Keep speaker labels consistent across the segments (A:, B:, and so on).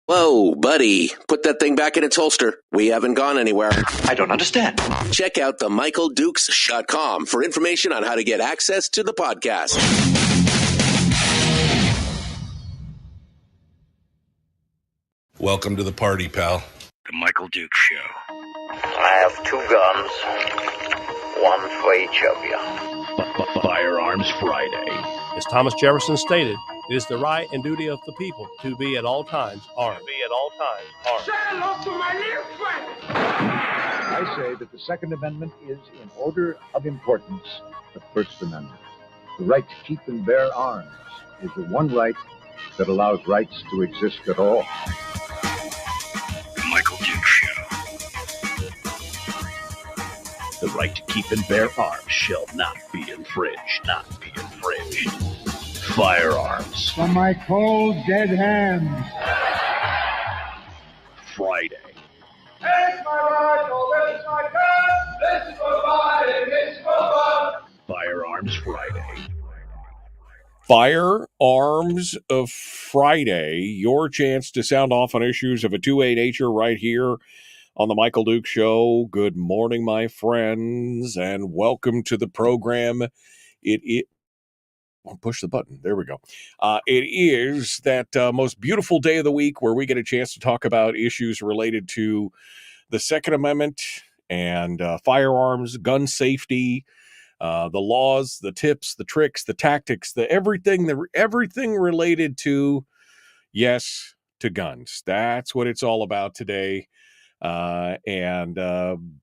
A: Whoa, buddy. Put that thing back in its holster. We haven't gone anywhere.
B: I don't understand.
A: Check out themichaeldukes.com for information on how to get access to the podcast.
C: Welcome to the party, pal.
D: The Michael Dukes Show.
E: I have 2 guns, one for each of you.
D: Firearms Friday.
F: As Thomas Jefferson stated, it is the right and duty of the people to be at all times armed.
G: Say hello to my little friend.
H: I say that the Second Amendment is, in order of importance, the First Amendment. The right to keep and bear arms is the one right that allows rights to exist at all.
D: The Michael Dukes Show. The right to keep and bear arms shall not be infringed. Firearms.
G: From my cold, dead hands.
D: Friday.
G: This is my rifle, this is my gun, this is my body, this is my blood.
D: Firearms Friday.
C: Firearms of Friday, your chance to sound off on issues of a 2-8-H'er right here on the Michael Dukes Show. Good morning, my friends, and welcome to the program. Push the button. There we go. It is that most beautiful day of the week where we get a chance to talk about issues related to the Second Amendment and firearms, gun safety, the laws, the tips, the tricks, the tactics, the everything related to, yes, to guns. That's what it's all about today. And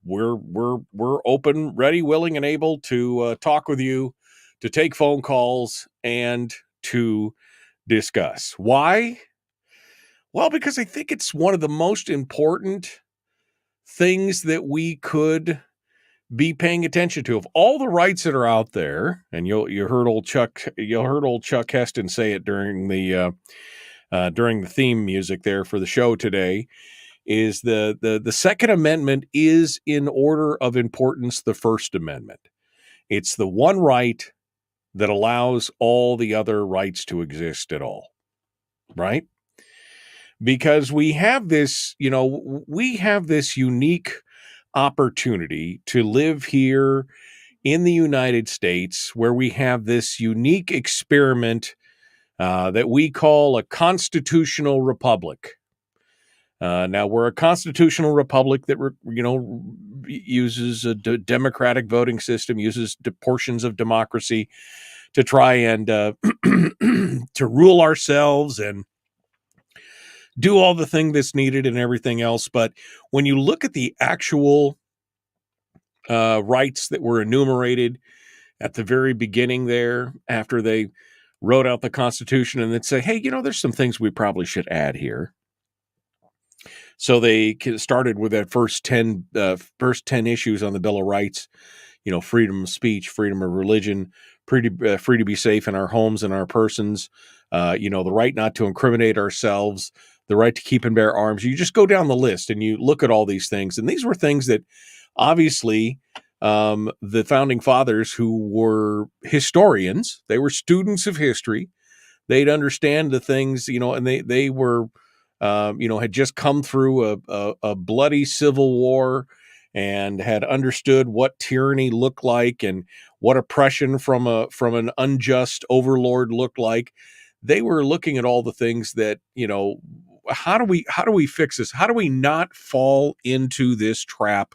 C: we're open, ready, willing, and able to talk with you, to take phone calls, and to discuss. Why? Well, because I think it's one of the most important things that we could be paying attention to. Of all the rights that are out there, and you heard old Chuck Heston say it during the theme music there for the show today, is the Second Amendment is, in order of importance, the First Amendment. It's the one right that allows all the other rights to exist at all, right? Because we have this unique opportunity to live here in the United States, where we have this unique experiment that we call a constitutional republic. Now, we're a constitutional republic that, uses a democratic voting system, uses portions of democracy to try and to rule ourselves and do all the thing that's needed and everything else. But when you look at the actual rights that were enumerated at the very beginning there, after they wrote out the Constitution, and they'd say, hey, there's some things we probably should add here. So they started with that first 10 issues on the Bill of Rights, freedom of speech, freedom of religion, free to be safe in our homes and our persons, the right not to incriminate ourselves, the right to keep and bear arms. You just go down the list and you look at all these things. And these were things that obviously the founding fathers, who were historians, they were students of history. They'd understand the things, and they were, had just come through a bloody civil war and had understood what tyranny looked like and what oppression from an unjust overlord looked like. They were looking at all the things that, how do we fix this? How do we not fall into this trap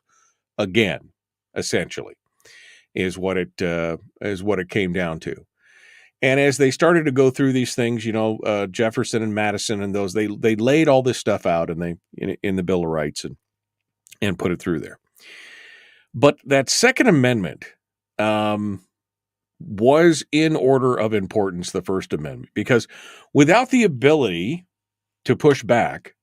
C: again? Essentially, is what it came down to. And as they started to go through these things, Jefferson and Madison and those, they laid all this stuff out in the Bill of Rights and put it through there. But that Second Amendment was, in order of importance, the First Amendment, because without the ability to push back,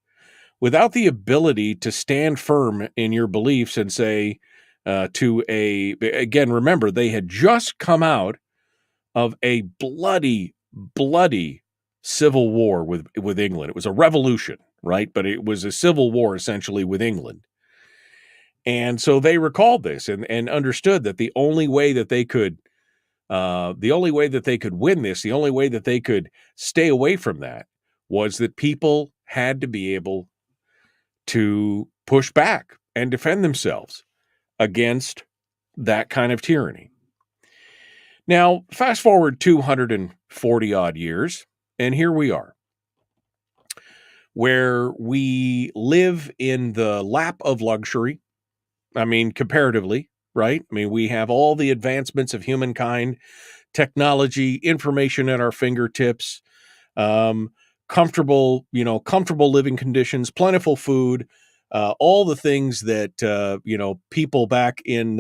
C: without the ability to stand firm in your beliefs and say again, remember, they had just come out of a bloody civil war with England. It was a revolution, right? But it was a civil war essentially with England. And so they recalled this and understood that the only way that they could win this, the only way that they could stay away from that, was that people had to be able to push back and defend themselves against that kind of tyranny. Now, fast forward 240 odd years, and here we are, where we live in the lap of luxury. I mean, comparatively, right? I mean, we have all the advancements of humankind, technology, information at our fingertips, comfortable living conditions, plentiful food, all the things that people back in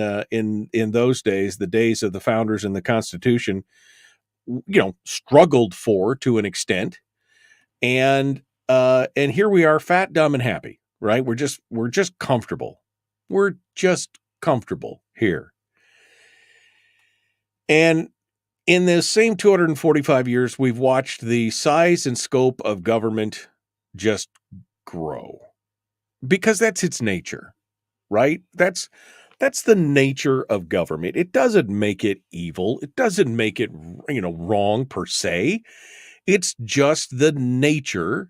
C: those days, the days of the founders and the Constitution, struggled for to an extent, and here we are, fat, dumb, and happy, right? We're just comfortable. We're just comfortable here. And in the same 245 years, we've watched the size and scope of government just grow, because that's its nature, right? That's the nature of government. It doesn't make it evil. It doesn't make it, wrong per se. It's just the nature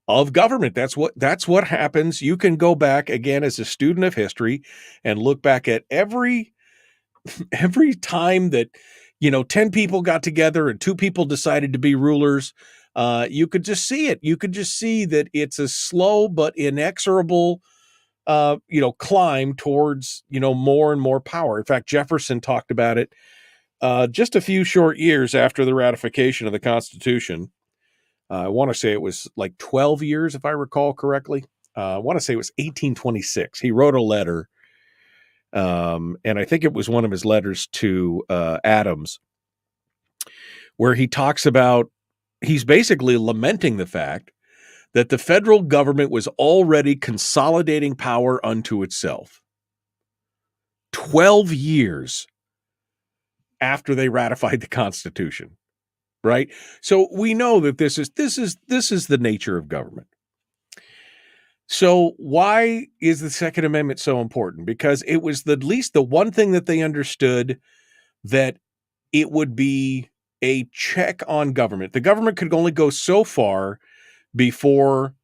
C: of government. That's what happens. You can go back again as a student of history and look back at every time that 10 people got together and 2 people decided to be rulers. You could just see it. You could just see that it's a slow but inexorable climb towards more and more power. In fact, Jefferson talked about it just a few short years after the ratification of the Constitution. I want to say it was like 12 years, if I recall correctly. I want to say it was 1826. He wrote a letter, and I think it was one of his letters to Adams, where he talks about, he's basically lamenting the fact that the federal government was already consolidating power unto itself. 12 years after they ratified the Constitution. Right? So we know that this is the nature of government. So why is the Second Amendment so important? Because it was at least the one thing that they understood, that it would be a check on government. The government could only go so far before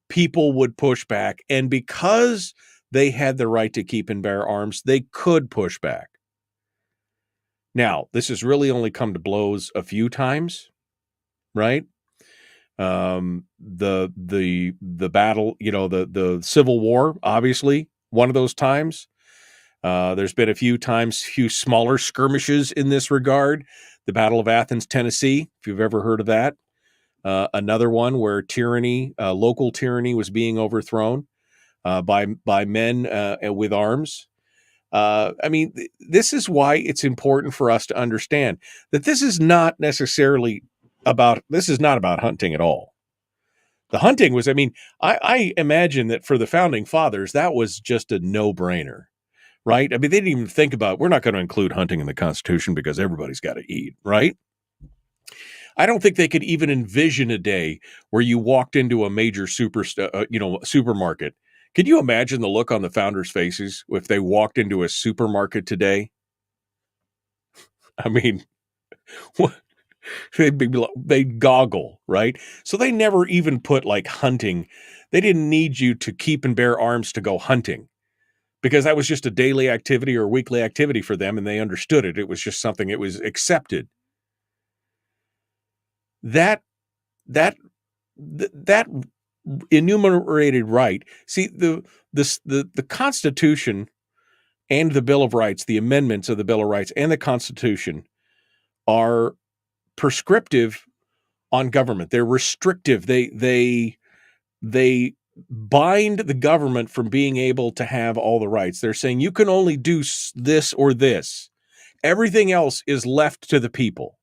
C: people would push back. And because they had the right to keep and bear arms, they could push back. Now, this has really only come to blows a few times, right? The battle, the Civil War, obviously, one of those times. There's been a few smaller skirmishes in this regard. The Battle of Athens, Tennessee, if you've ever heard of that. Another one where local tyranny was being overthrown by men with arms. This is why it's important for us to understand that this is not about hunting at all. The hunting was, I imagine that for the founding fathers, that was just a no-brainer, right? They didn't even think about, we're not going to include hunting in the Constitution because everybody's got to eat, right? I don't think they could even envision a day where you walked into a major supermarket. Could you imagine the look on the founders' faces if they walked into a supermarket today? They'd goggle, right? So they never even put hunting. They didn't need you to keep and bear arms to go hunting, because that was just a daily activity or weekly activity for them, and they understood it. It was just something, it was accepted. That enumerated right. See, the Constitution and the Bill of Rights, the amendments of the Bill of Rights and the Constitution, are prescriptive on government. They're restrictive. They bind the government from being able to have all the rights. They're saying you can only do this or this. Everything else is left to the people.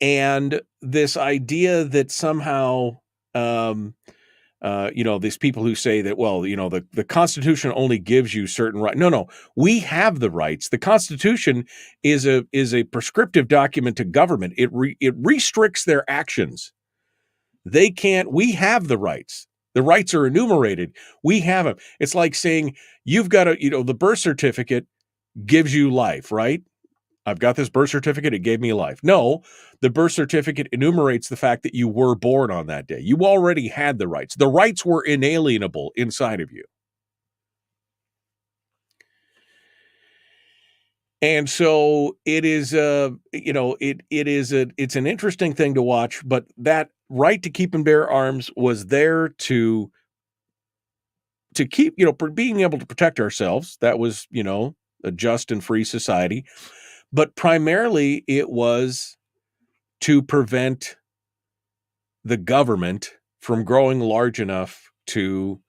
C: And this idea that somehow these people who say that, well, the Constitution only gives you certain rights. No, we have the rights. The Constitution is a prescriptive document to government. It restricts their actions. We have the rights. The rights are enumerated. We have them. It's like saying you've got the birth certificate gives you life, right? I've got this birth certificate. It gave me life. No, the birth certificate enumerates the fact that you were born on that day. You already had the rights. The rights were inalienable inside of you. And so it is, it's an interesting thing to watch, but that right to keep and bear arms was there to keep, being able to protect ourselves. That was, a just and free society. But primarily it was to prevent the government from growing large enough to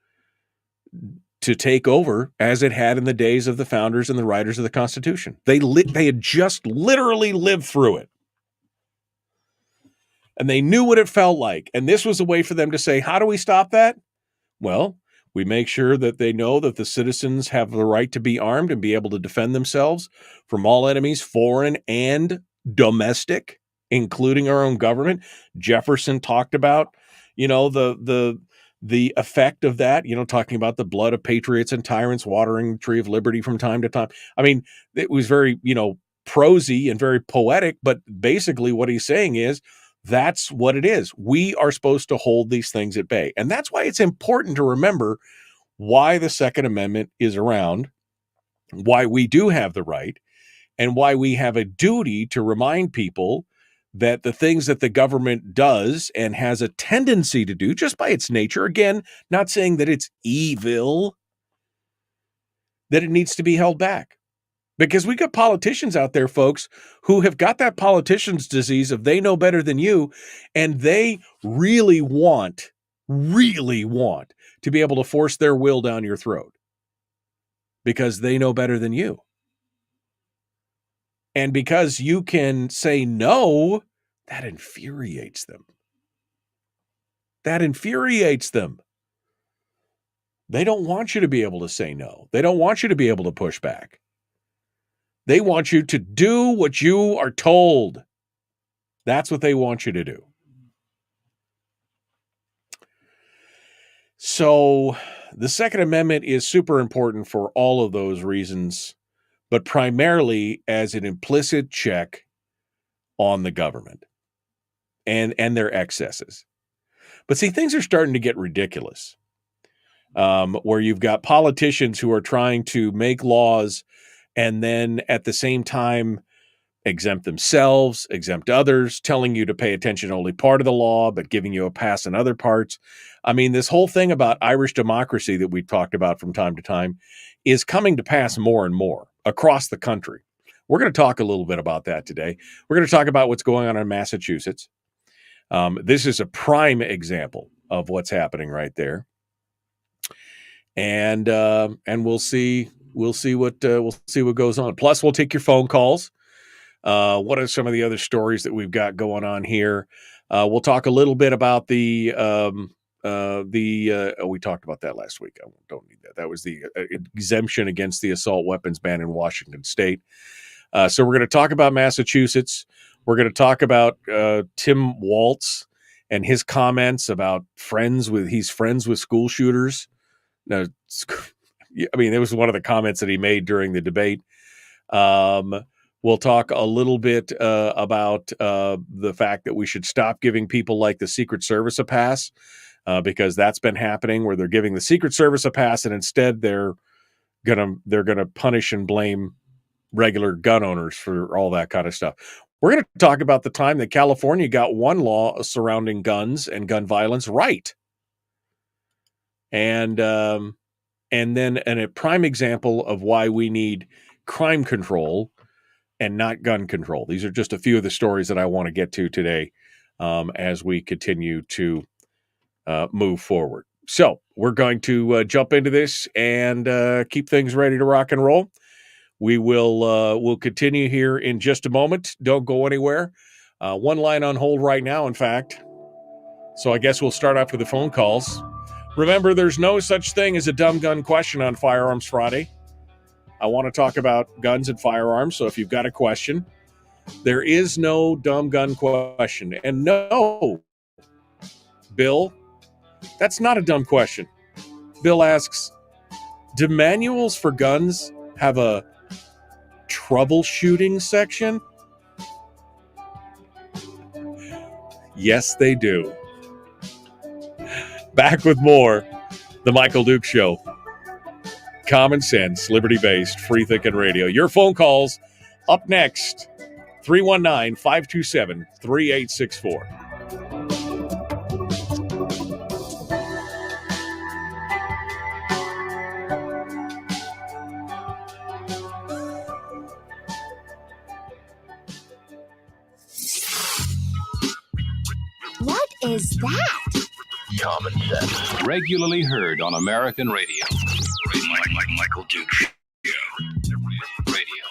C: take over as it had in the days of the founders and the writers of the Constitution. They had just literally lived through it. And they knew what it felt like. And this was a way for them to say, how do we stop that? Well, we make sure that they know that the citizens have the right to be armed and be able to defend themselves from all enemies, foreign and domestic, including our own government. Jefferson talked about, the effect of that, talking about the blood of patriots and tyrants watering the tree of liberty from time to time. I mean, it was very, prosy and very poetic, but basically what he's saying is, that's what it is. We are supposed to hold these things at bay. And that's why it's important to remember why the Second Amendment is around, why we do have the right, and why we have a duty to remind people that the things that the government does and has a tendency to do just by its nature, again, not saying that it's evil, that it needs to be held back. Because we got politicians out there, folks, who have got that politician's disease of they know better than you, and they really want to be able to force their will down your throat because they know better than you. And because you can say no, that infuriates them. They don't want you to be able to say no. They don't want you to be able to push back. They want you to do what you are told. That's what they want you to do. So the Second Amendment is super important for all of those reasons, but primarily as an implicit check on the government and their excesses. But see, things are starting to get ridiculous, where you've got politicians who are trying to make laws and then at the same time exempt themselves, exempt others, telling you to pay attention to only part of the law, but giving you a pass in other parts. I mean, this whole thing about Irish democracy that we've talked about from time to time is coming to pass more and more across the country. We're going to talk a little bit about that today. We're going to talk about what's going on in Massachusetts. This is a prime example of what's happening right there. And we'll see what goes on. Plus, we'll take your phone calls. What are some of the other stories that we've got going on here? We'll talk a little bit about we talked about that last week. I don't need that. That was the exemption against the assault weapons ban in Washington State. So we're going to talk about Massachusetts. We're going to talk about Tim Walz and his comments about he's friends with school shooters. Now, I mean, it was one of the comments that he made during the debate. We'll talk a little bit about the fact that we should stop giving people like the Secret Service a pass, because that's been happening where they're giving the Secret Service a pass and instead they're gonna punish and blame regular gun owners for all that kind of stuff. We're going to talk about the time that California got one law surrounding guns and gun violence right. And then a prime example of why we need crime control and not gun control. These are just a few of the stories that I want to get to today as we continue to move forward. So we're going to jump into this and keep things ready to rock and roll. We we'll continue here in just a moment. Don't go anywhere. One line on hold right now, in fact. So I guess we'll start off with the phone calls. Remember, there's no such thing as a dumb gun question on Firearms Friday. I want to talk about guns and firearms, so if you've got a question, there is no dumb gun question. And no, Bill, that's not a dumb question. Bill asks, do manuals for guns have a troubleshooting section? Yes, they do. Back with more. The Michael Duke Show. Common sense, liberty-based, free-thinking radio. Your phone calls up next. 319-527-3864.
B: What is that?
D: Common sense. Regularly heard on American radio. Michael Duke Show. Radio.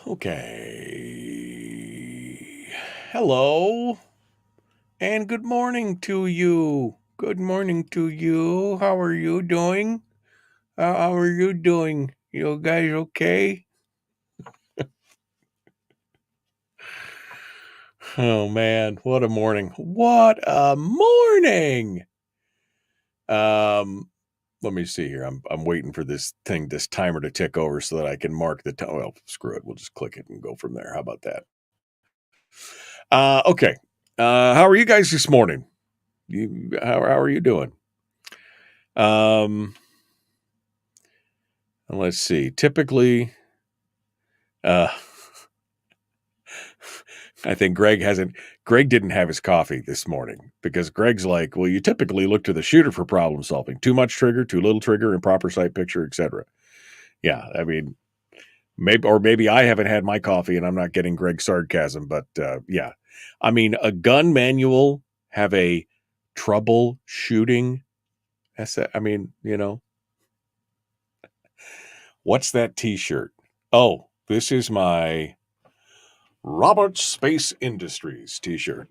C: Okay. Hello. And good morning to you. Good morning to you. How are you doing? How are you doing? You guys okay? Oh man, what a morning. What a morning. Let me see here. I'm waiting for this timer to tick over so that I can mark the time. Well, screw it. We'll just click it and go from there. How about that? Okay. How are you guys this morning? How are you doing? Let's see. Typically, I think Greg didn't have his coffee this morning because Greg's like, well, you typically look to the shooter for problem solving. Too much trigger, too little trigger, improper sight picture, etc. Yeah, I mean, maybe I haven't had my coffee and I'm not getting Greg's sarcasm, but yeah. I mean, a gun manual have a troubleshooting. I mean, what's that T-shirt? Oh, this is my Roberts Space Industries T-shirt.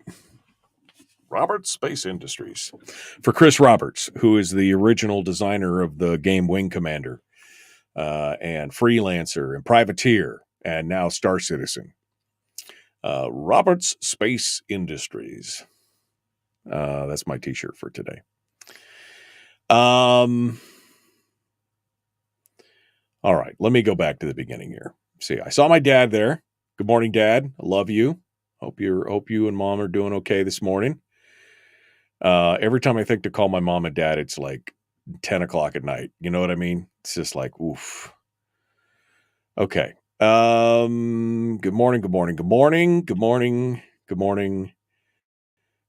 C: Roberts Space Industries. For Chris Roberts, who is the original designer of the game Wing Commander, and Freelancer and Privateer, and now Star Citizen. Roberts Space Industries. That's my T-shirt for today. All right, let me go back to the beginning here. See, I saw my dad there. Good morning, Dad. I love you. Hope you and Mom are doing okay this morning. Every time I think to call my mom and dad, it's like 10 o'clock at night. You know what I mean? It's just like, oof. Okay. Good morning. Good morning. Good morning. Good morning. Good morning.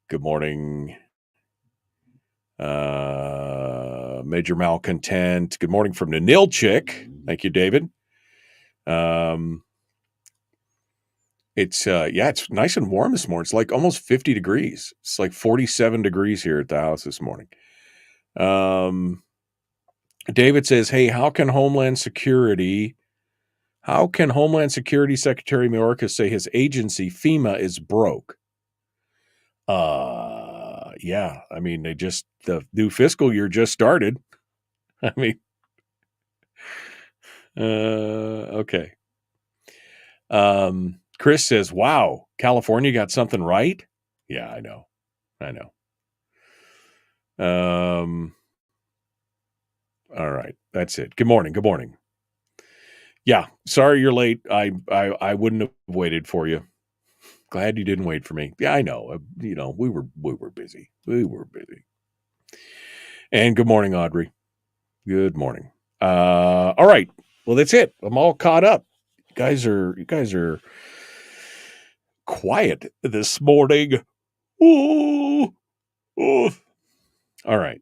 C: Good morning. Major Malcontent. Good morning from the Nil Chick. Thank you, David. It's nice and warm this morning. It's like almost 50 degrees. It's like 47 degrees here at the house this morning. David says, hey, how can Homeland Security Secretary Mayorkas say his agency, FEMA, is broke? Yeah, I mean, the new fiscal year just started. I mean, okay. Chris says, wow, California got something right? Yeah, I know. All right, that's it. Good morning. Good morning. Yeah, sorry you're late. I wouldn't have waited for you. Glad you didn't wait for me. Yeah, I know. We were busy. We were busy. And good morning, Audrey. Good morning. All right. Well, that's it. I'm all caught up. You guys are quiet this morning. Ooh. All right.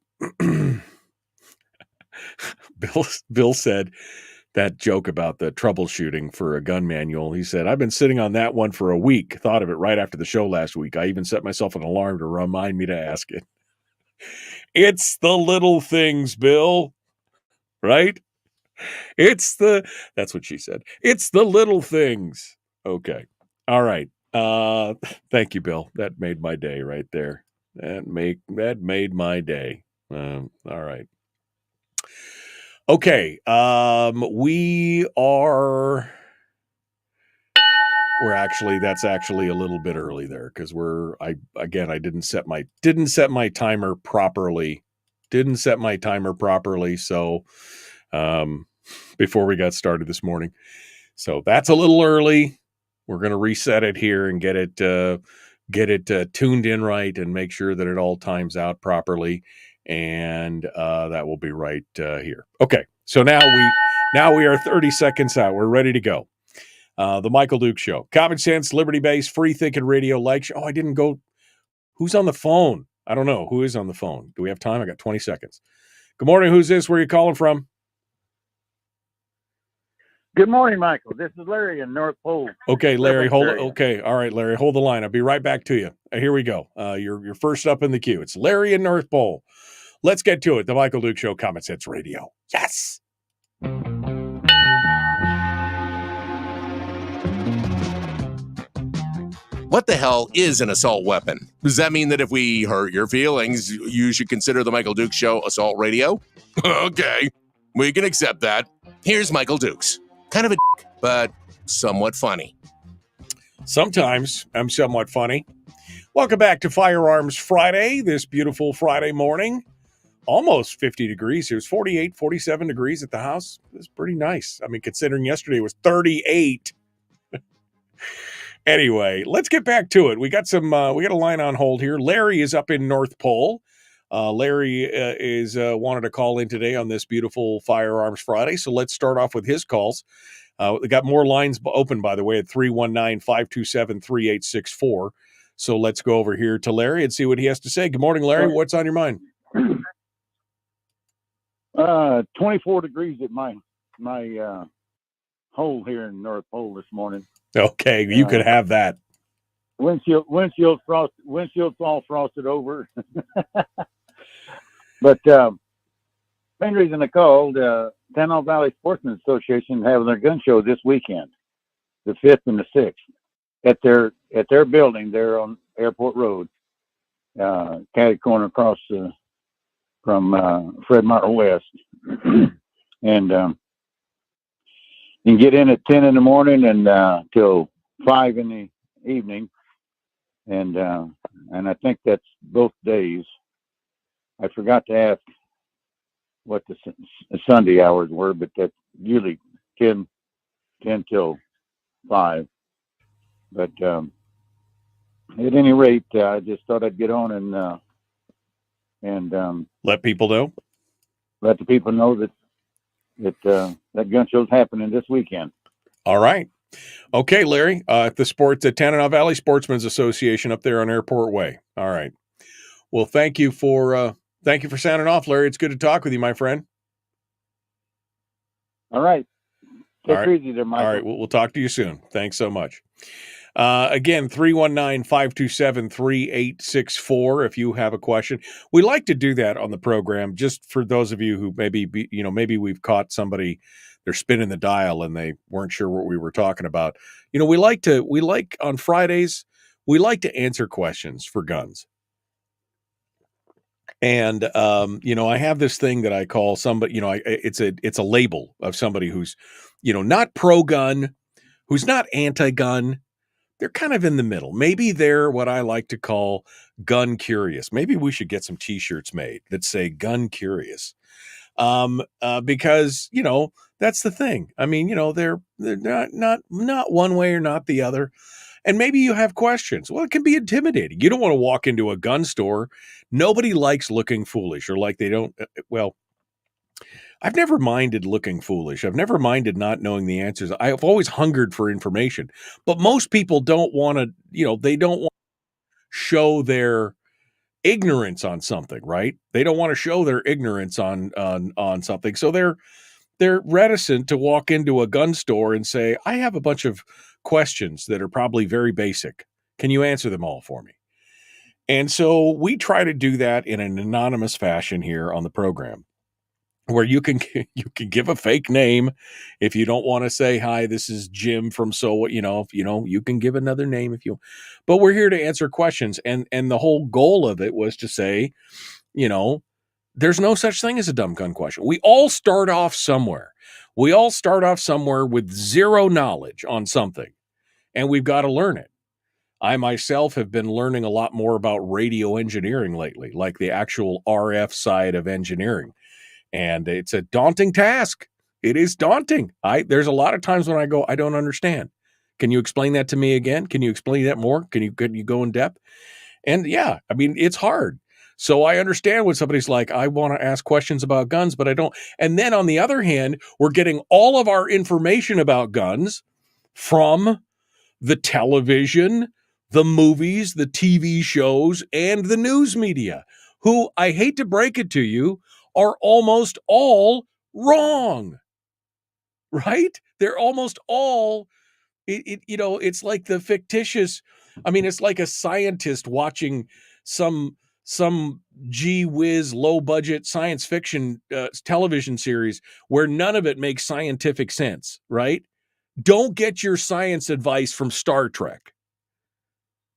C: Bill said that joke about the troubleshooting for a gun manual. He said, I've been sitting on that one for a week. Thought of it right after the show last week. I even set myself an alarm to remind me to ask it. It's the little things, Bill. Right? That's what she said. It's the little things. Okay. All right. Thank you, Bill. That made my day right there. That made my day. All right. Okay. That's actually a little bit early there because I didn't set my timer properly. So before we got started this morning. So that's a little early. We're going to reset it here and get it tuned in right and make sure that it all times out properly. And that will be right here. Okay. So now we are 30 seconds out. We're ready to go. The Michael Duke Show. Common sense, liberty-based, free-thinking radio like show. Oh, I didn't go. Who's on the phone? I don't know. Who is on the phone? Do we have time? I got 20 seconds. Good morning. Who's this? Where are you calling from?
I: Good morning, Michael. This is Larry in North Pole.
C: Okay, Larry. Hold it. Okay. All right, Larry. Hold the line. I'll be right back to you. Here we go. You're first up in the queue. It's Larry in North Pole. Let's get to it. The Michael Duke Show, Common Sense Radio. Yes.
A: What the hell is an assault weapon? Does that mean that if we hurt your feelings, you should consider the Michael Dukes Show assault radio? Okay, we can accept that. Here's Michael Dukes. Kind of a dick, but somewhat funny.
C: Sometimes I'm somewhat funny. Welcome back to Firearms Friday, this beautiful Friday morning. Almost 50 degrees. It was 48, 47 degrees at the house. It was pretty nice. I mean, considering yesterday was 38. Anyway, let's get back to it. We got a line on hold here. Larry is up in North Pole. Larry is wanted to call in today on this beautiful Firearms Friday. So let's start off with his calls. We got more lines open, by the way, at 319-527-3864. So let's go over here to Larry and see what he has to say. Good morning, Larry. What's on your mind?
I: 24 degrees at my hole here in North Pole this morning.
C: Okay, you could have that.
I: Windshield all frosted over. But main reason I called, Tanana Valley Sportsman Association having their gun show this weekend, the 5th and the 6th, at their building there on Airport Road, catty corner across from Fred Martin West. And you can get in at 10 in the morning and till 5 in the evening, and I think that's both days. I forgot to ask what the Sunday hours were, but that's usually 10 till 5. But at any rate, I just thought I'd get on and
C: let people know.
I: Let the people know that that gun show's happening this weekend.
C: All right. Okay, Larry, at the Tanana Valley Sportsmen's Association up there on Airport Way. All right. Well, thank you for sounding off, Larry. It's good to talk with you, my friend.
I: All right. Take it easy there, Michael.
C: All right. We'll talk to you soon. Thanks so much. Again, 319-527-3864 if you have a question. We like to do that on the program just for those of you who maybe we've caught somebody, they're spinning the dial and they weren't sure what we were talking about. We like on Fridays, we like to answer questions for guns. And, I have this thing that I call somebody, it's a label of somebody who's, not pro-gun, who's not anti-gun. They're kind of in the middle. Maybe they're what I like to call gun curious. Maybe we should get some T-shirts made that say gun curious. Because, that's the thing. I mean, they're not one way or not the other. And maybe you have questions. Well, it can be intimidating. You don't want to walk into a gun store. Nobody likes looking foolish or like they don't. Well, I've never minded looking foolish. I've never minded not knowing the answers. I've always hungered for information. But most people don't want to, they don't want to show their ignorance on something, right? They don't want to show their ignorance on something. So they're reticent to walk into a gun store and say, I have a bunch of questions that are probably very basic. Can you answer them all for me? And so we try to do that in an anonymous fashion here on the program. where you can give a fake name if you don't want to say, hi, this is Jim from so, you can give another name if you, but we're here to answer questions. And the whole goal of it was to say, there's no such thing as a dumb gun question. We all start off somewhere. We all start off somewhere with zero knowledge on something, and we've got to learn it. I myself have been learning a lot more about radio engineering lately, like the actual RF side of engineering. And it's a daunting task. It is daunting. There's a lot of times when I go, I don't understand. Can you explain that to me again? Can you explain that more? Can you go in depth? And yeah, I mean, it's hard. So I understand when somebody's like, I want to ask questions about guns, but I don't. And then on the other hand, we're getting all of our information about guns from the television, the movies, the TV shows, and the news media, who, I hate to break it to you, are almost all wrong, right? They're almost all, it's like the fictitious, it's like a scientist watching some gee whiz low budget science fiction television series where none of it makes scientific sense, right? Don't get your science advice from Star Trek.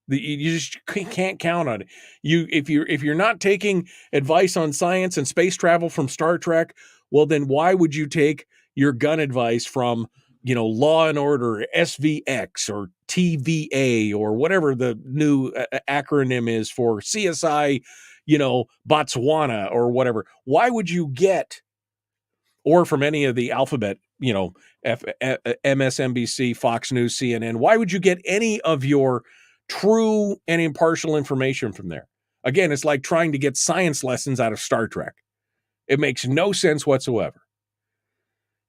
C: You just can't count on it. If you're not taking advice on science and space travel from Star Trek, well, then why would you take your gun advice from, Law and Order, SVX, or TVA, or whatever the new acronym is for CSI, Botswana, or whatever? Why would you get, or from any of the alphabet, MSNBC, Fox News, CNN, why would you get any of your true and impartial information from there? Again, it's like trying to get science lessons out of Star Trek. It makes no sense whatsoever.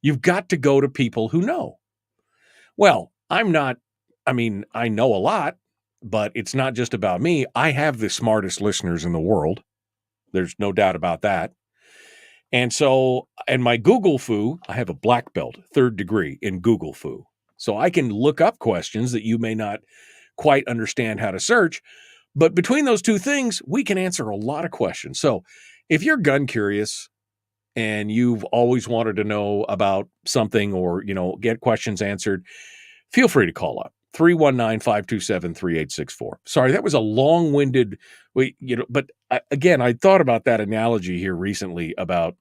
C: You've got to go to people who know. Well, I know a lot, but it's not just about me. I have the smartest listeners in the world. There's no doubt about that. And so, and my Google Fu, I have a black belt, 3rd degree in Google Fu. So I can look up questions that you may not quite understand how to search. But between those two things, we can answer a lot of questions. So if you're gun curious and you've always wanted to know about something or, get questions answered, feel free to call up 319-527-3864. Sorry, that was a long-winded, but again, I thought about that analogy here recently about,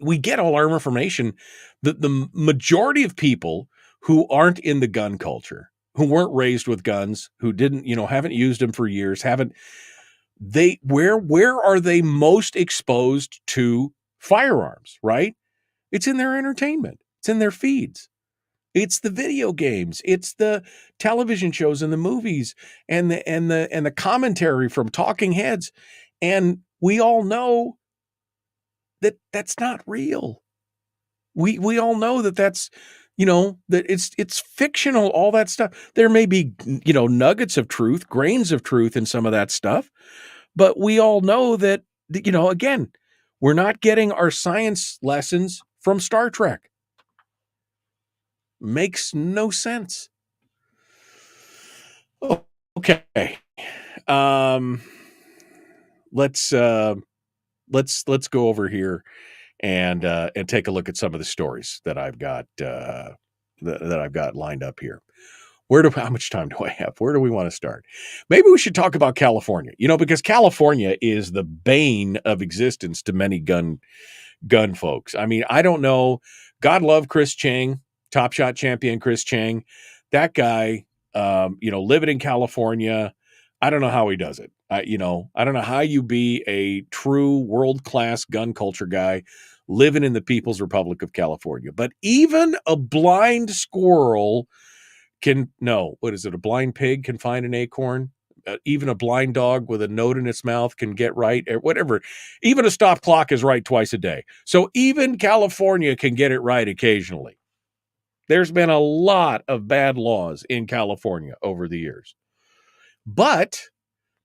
C: we get all our information. The majority of people who aren't in the gun culture, who weren't raised with guns, who didn't, haven't used them for years, where are they most exposed to firearms, right? It's in their entertainment. It's in their feeds. It's the video games. It's the television shows and the movies and the commentary from talking heads. And we all know that that's not real. We all know that that's, that it's fictional, all that stuff. There may be, nuggets of truth, grains of truth in some of that stuff, but we all know that, again, we're not getting our science lessons from Star Trek. Makes no sense. Oh, okay. Let's go over here and take a look at some of the stories that I've got that I've got lined up here. How much time do I have? Where do we want to start? Maybe we should talk about California, because California is the bane of existence to many gun folks. I don't know. God love Chris Chang, Top Shot champion Chris Chang. That guy, living in California, I don't know how he does it. I don't know how you be a true world-class gun culture guy living in the People's Republic of California. But even a blind squirrel a blind pig can find an acorn. Even a blind dog with a note in its mouth can get right, or whatever. Even a stop clock is right twice a day. So even California can get it right occasionally. There's been a lot of bad laws in California over the years. But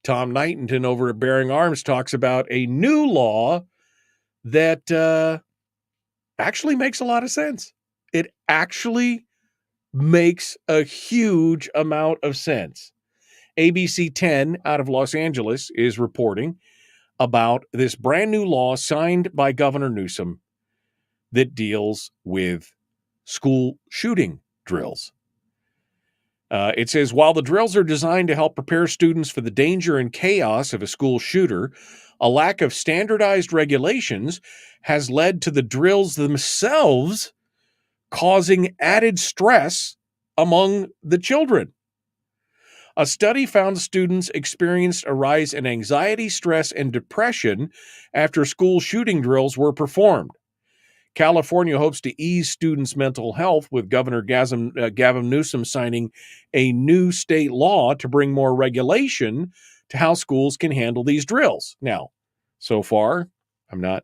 C: Tom Knighton over at Bearing Arms talks about a new law that actually makes a lot of sense. It actually makes a huge amount of sense. ABC 10 out of Los Angeles is reporting about this brand new law signed by Governor Newsom that deals with school shooting drills. It says, while the drills are designed to help prepare students for the danger and chaos of a school shooter, a lack of standardized regulations has led to the drills themselves causing added stress among the children. A study found students experienced a rise in anxiety, stress, and depression after school shooting drills were performed. California hopes to ease students' mental health with Governor Gavin Newsom signing a new state law to bring more regulation to how schools can handle these drills. Now, so far, I'm not,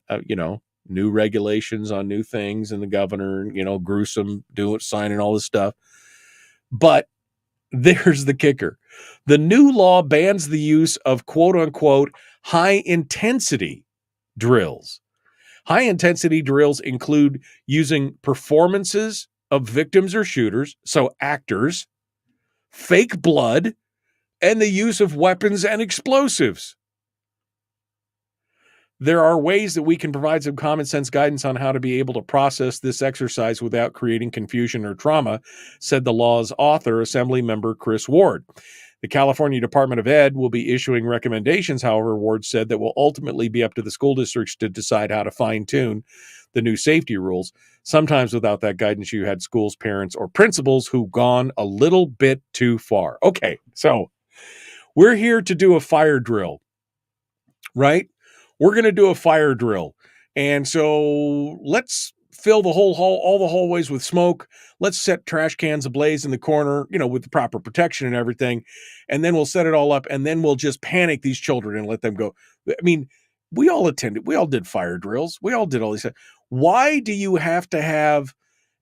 C: new regulations on new things and the governor, gruesome signing all this stuff. But there's the kicker. The new law bans the use of quote unquote high intensity drills. High intensity drills include using performances of victims or shooters, so actors, fake blood, and the use of weapons and explosives. There are ways that we can provide some common sense guidance on how to be able to process this exercise without creating confusion or trauma, said the law's author, Assembly Member Chris Ward. The California Department of Ed will be issuing recommendations, however, Ward said, that will ultimately be up to the school districts to decide how to fine-tune the new safety rules. Sometimes without that guidance, you had schools, parents, or principals who've gone a little bit too far. Okay, so we're here to do a fire drill, right? We're going to do a fire drill. And so let's fill the whole hall, all the hallways with smoke. Let's set trash cans ablaze in the corner, with the proper protection and everything. And then we'll set it all up, and then we'll just panic these children and let them go. I mean, we all attended. We all did fire drills. We all did all these things. Why do you have to have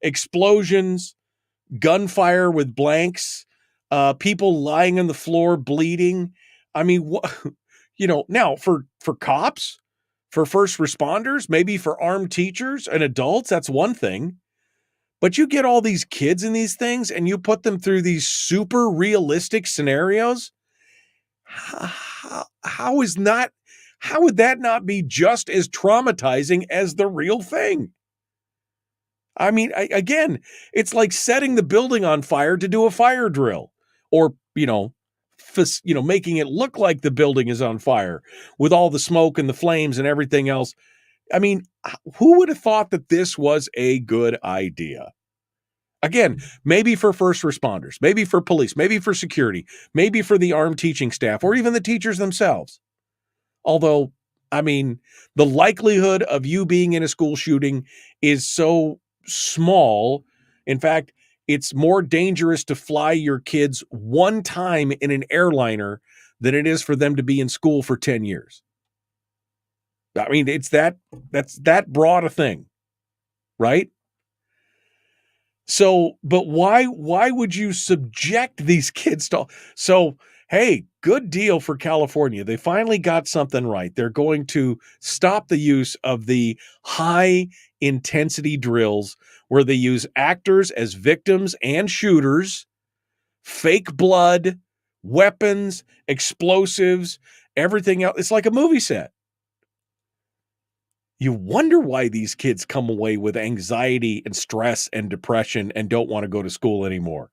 C: explosions, gunfire with blanks, people lying on the floor bleeding? I mean, now for cops, for first responders, maybe for armed teachers and adults, that's one thing. But you get all these kids in these things and you put them through these super realistic scenarios. How would that not be just as traumatizing as the real thing? I mean, again, it's like setting the building on fire to do a fire drill, or, making it look like the building is on fire with all the smoke and the flames and everything else. I mean, who would have thought that this was a good idea? Again, maybe for first responders, maybe for police, maybe for security, maybe for the armed teaching staff, or even the teachers themselves. Although, I mean, the likelihood of you being in a school shooting is so small. In fact, it's more dangerous to fly your kids one time in an airliner than it is for them to be in school for 10 years. I mean, that's that broad a thing, right? So, but why would you subject these kids to? So, hey, good deal for California. They finally got something right. They're going to stop the use of the high intensity drills where they use actors as victims and shooters, fake blood, weapons, explosives, everything else. It's like a movie set. You wonder why these kids come away with anxiety and stress and depression and don't want to go to school anymore.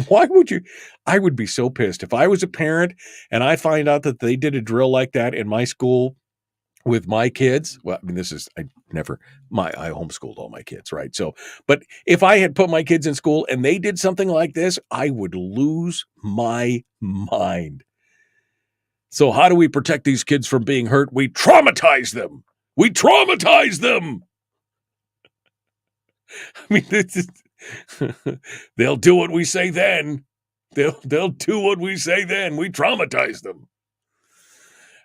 C: Why would you? I would be so pissed if I was a parent and I find out that they did a drill like that in my school with my kids. Well, I mean, I homeschooled all my kids, right? So, but if I had put my kids in school and they did something like this, I would lose my mind. So how do we protect these kids from being hurt? We traumatize them. We traumatize them. I mean, they'll do what we say then. They'll do what we say then. We traumatize them.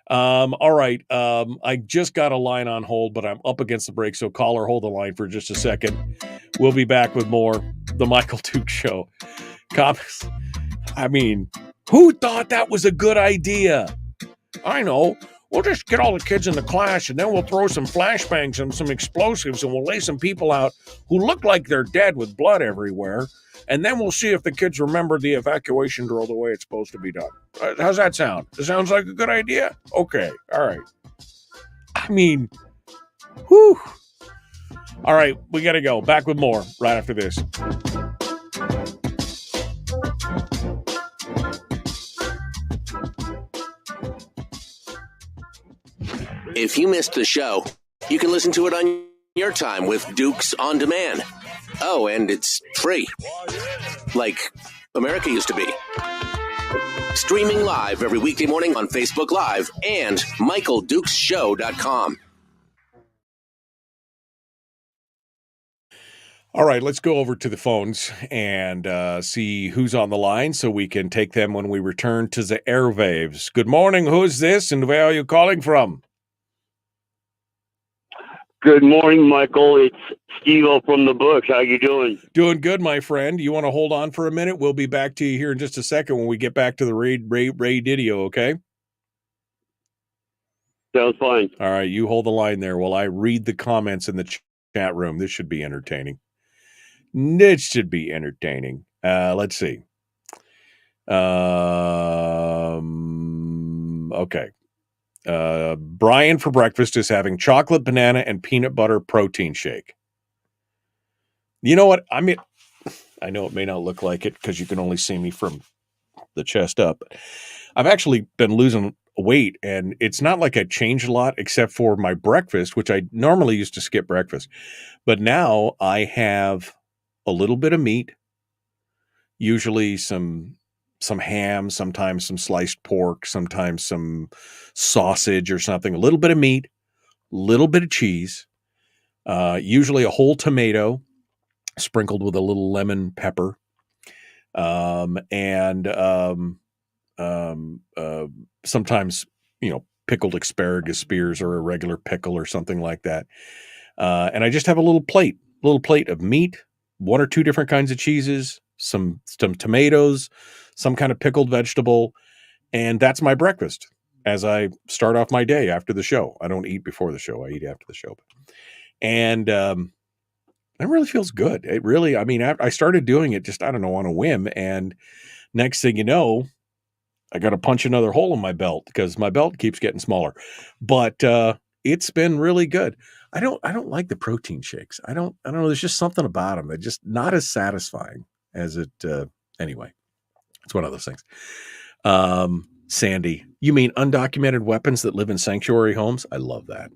C: All right. I just got a line on hold, but I'm up against the break. So caller, hold the line for just a second. We'll be back with more The Michael Duke Show. Comments. I mean, who thought that was a good idea? I know. We'll just get all the kids in the class and then we'll throw some flashbangs and some explosives and we'll lay some people out who look like they're dead with blood everywhere. And then we'll see if the kids remember the evacuation drill the way it's supposed to be done. How's that sound? It sounds like a good idea? Okay. All right. I mean, whew. All right, we got to go. Back with more right after this.
A: If you missed the show, you can listen to it on your time with Dukes On Demand. Oh, and it's free. Like America used to be. Streaming live every weekday morning on Facebook Live and MichaelDukesShow.com.
C: All right, let's go over to the phones and see who's on the line so we can take them when we return to the airwaves. Good morning. Who's this and where are you calling from?
J: Good morning, Michael. It's Steve-O from the books. How you doing?
C: Doing good, my friend. You want to hold on for a minute? We'll be back to you here in just a second when we get back to the Ray Didio, okay?
J: Sounds fine.
C: All right, you hold the line there while I read the comments in the chat room. This should be entertaining. Let's see. Okay. Brian for breakfast is having chocolate, banana, and peanut butter protein shake. You know what? I mean, I know it may not look like it because you can only see me from the chest up. I've actually been losing weight, and it's not like I changed a lot except for my breakfast, which I normally used to skip breakfast. But now I have a little bit of meat, usually some ham, sometimes some sliced pork, sometimes some sausage or something, a little bit of meat, a little bit of cheese, usually a whole tomato sprinkled with a little lemon pepper, and sometimes, pickled asparagus spears or a regular pickle or something like that. And I just have a little plate of meat, one or two different kinds of cheeses, some tomatoes, some kind of pickled vegetable, and that's my breakfast as I start off my day after the show. I don't eat before the show. I eat after the show. And it really feels good. It really, I mean, I started doing it just, I don't know, on a whim, and next thing you know, I got to punch another hole in my belt because my belt keeps getting smaller. But it's been really good. I don't like the protein shakes. I don't know. There's just something about them. They're just not as satisfying as it, anyway, it's one of those things. Sandy, you mean undocumented weapons that live in sanctuary homes? I love that.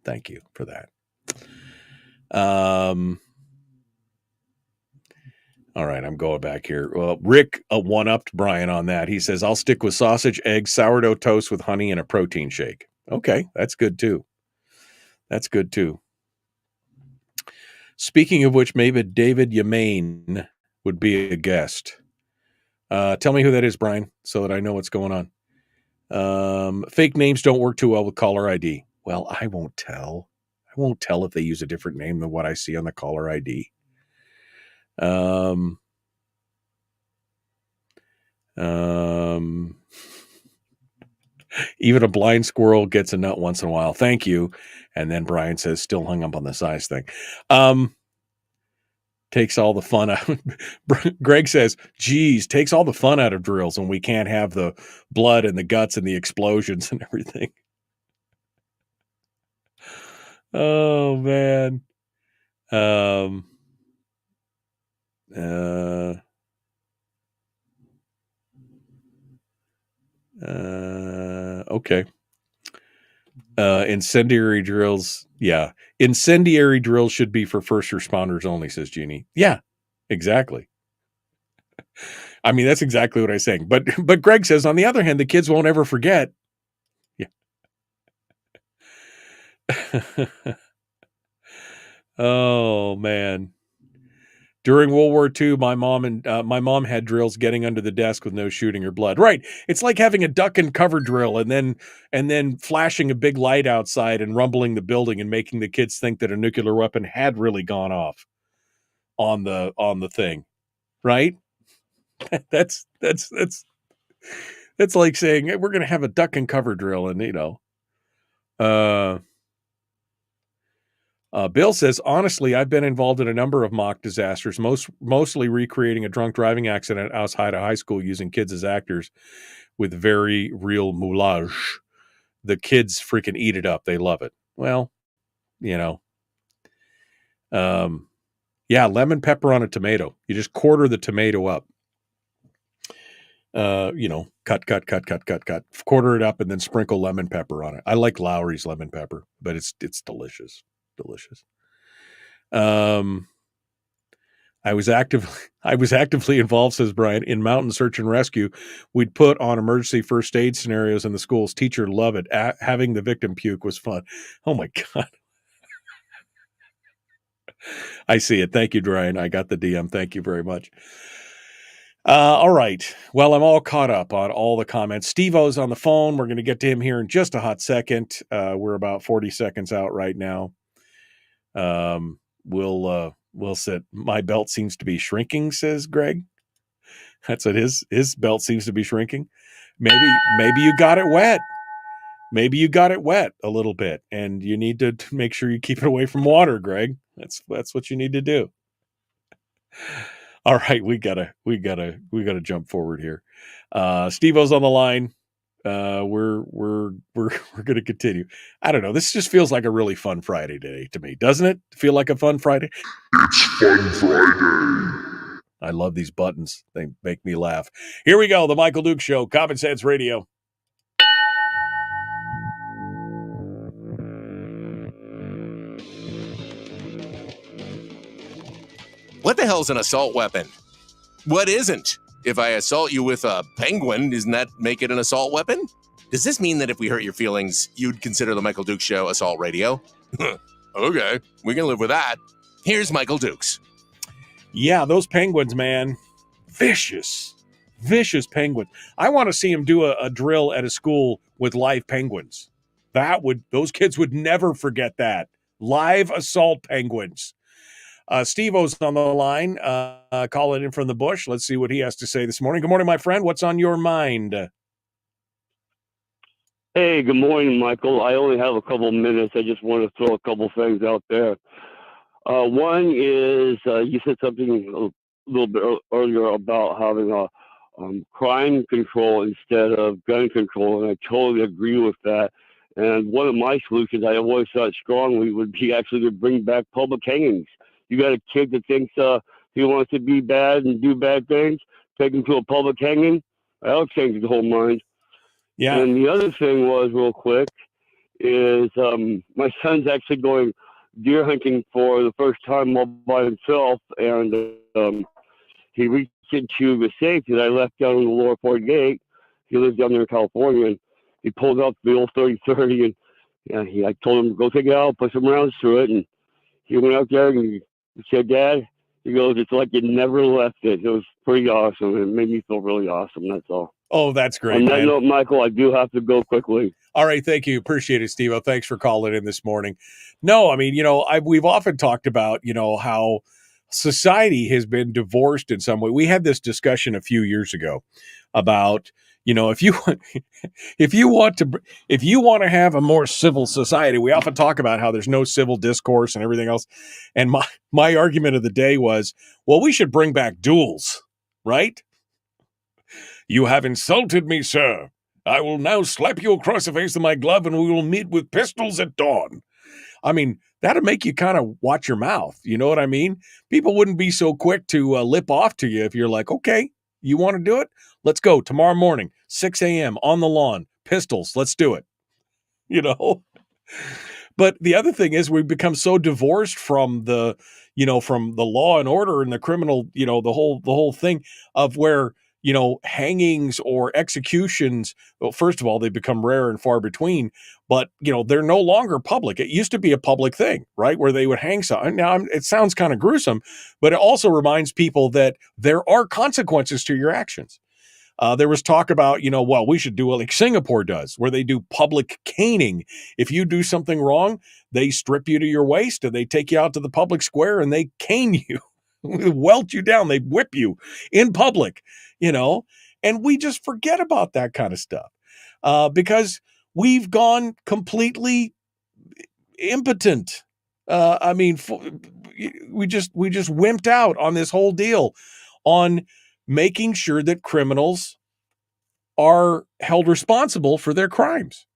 C: Thank you for that. All right, I'm going back here. Well, Rick one-upped Brian on that. He says, I'll stick with sausage, eggs, sourdough toast with honey and a protein shake. Okay, that's good too. Speaking of which, maybe David Yamain would be a guest. Tell me who that is, Brian, so that I know what's going on. Fake names don't work too well with caller ID. Well, I won't tell. If they use a different name than what I see on the caller ID. Even a blind squirrel gets a nut once in a while. Thank you. And then Brian says, still hung up on the size thing. Takes all the fun out. Greg says, geez, takes all the fun out of drills when we can't have the blood and the guts and the explosions and everything. Oh, man. Okay. Incendiary drills. Yeah. Incendiary drills should be for first responders only, says Jeannie. Yeah, exactly. I mean, that's exactly what I was saying. But Greg says, on the other hand, the kids won't ever forget. Yeah. Oh, man. During World War II, my mom had drills getting under the desk with no shooting or blood. Right. It's like having a duck and cover drill and then flashing a big light outside and rumbling the building and making the kids think that a nuclear weapon had really gone off on the thing. Right? That's like saying, hey, we're going to have a duck and cover drill and Bill says, honestly, I've been involved in a number of mock disasters, mostly recreating a drunk driving accident outside a high school using kids as actors with very real moulage. the kids freaking eat it up. They love it. Well, yeah, lemon pepper on a tomato. You just quarter the tomato up. Cut, quarter it up, and then sprinkle lemon pepper on it. I like Lowry's lemon pepper, but it's delicious. Delicious. I was actively involved, says Brian, in mountain search and rescue. We'd put on emergency first aid scenarios in the schools. Teacher loved it. Having the victim puke was fun. Oh my God. I see it. Thank you, Brian. I got the DM. Thank you very much. All right. Well, I'm all caught up on all the comments. Steve-O's on the phone. We're going to get to him here in just a hot second. We're about 40 seconds out right now. We'll sit. My belt seems to be shrinking, says Greg. That's what his belt seems to be shrinking. Maybe you got it wet. Maybe you got it wet a little bit, and you need to make sure you keep it away from water, Greg. That's what you need to do. All right, we gotta jump forward here. Steve-O's on the line. We're gonna continue. I don't know. This just feels like a really fun Friday today to me, doesn't it? Feel like a fun Friday?
K: It's Fun Friday.
C: I love these buttons. They make me laugh. Here we go. The Michael Duke Show, Common Sense Radio.
A: What the hell's an assault weapon? What isn't? If I assault you with a penguin, doesn't that make it an assault weapon? Does this mean that if we hurt your feelings, you'd consider the Michael Dukes Show assault radio? Okay, we can live with that. Here's Michael Dukes.
C: Yeah, those penguins, man. Vicious penguins. I want to see him do a drill at a school with live penguins. Those kids would never forget that. Live assault penguins. Steve-O's on the line, calling in from the bush. Let's see what he has to say this morning. Good morning, my friend. What's on your mind?
J: Hey, good morning, Michael. I only have a couple minutes. I just want to throw a couple things out there. One is you said something a little bit earlier about having a crime control instead of gun control, and I totally agree with that. And one of my solutions I always thought strongly would be actually to bring back public hangings. You got a kid that thinks he wants to be bad and do bad things, take him to a public hanging. That'll change his whole mind.
C: Yeah.
J: And the other thing was, real quick, is my son's actually going deer hunting for the first time all by himself, and he reached into the safe that I left down in the lower port gate. He lives down there in California, and he pulled out the old 30-30, and I told him to go take it out, put some rounds through it, and he went out there and he said, Dad, he goes, it's like you never left it. It was pretty awesome. It made me feel really awesome. That's all.
C: Oh, that's great.
J: On that note, Michael, I do have to go quickly.
C: All right. Thank you. Appreciate it, Steve-O. Thanks for calling in this morning. No, I mean, we've often talked about, how society has been divorced in some way. We had this discussion a few years ago about, if you want to have a more civil society, we often talk about how there's no civil discourse and everything else. And my argument of the day was, well, we should bring back duels, right? You have insulted me, sir. I will now slap you across the face with my glove and we will meet with pistols at dawn. I mean, that'd make you kind of watch your mouth. You know what I mean? People wouldn't be so quick to lip off to you if you're like, okay, you want to do it? Let's go tomorrow morning, 6 a.m. on the lawn, pistols. Let's do it. But the other thing is we've become so divorced from the law and order and the criminal, the whole thing of where, hangings or executions. Well, first of all, they become rare and far between, but they're no longer public. It used to be a public thing, right? Where they would hang someone. Now it sounds kind of gruesome, but it also reminds people that there are consequences to your actions. There was talk about, we should do like Singapore does, where they do public caning. If you do something wrong, they strip you to your waist and they take you out to the public square and they cane you, welt you down, they whip you in public, and we just forget about that kind of stuff because we've gone completely impotent. We just wimped out on this whole deal on making sure that criminals are held responsible for their crimes.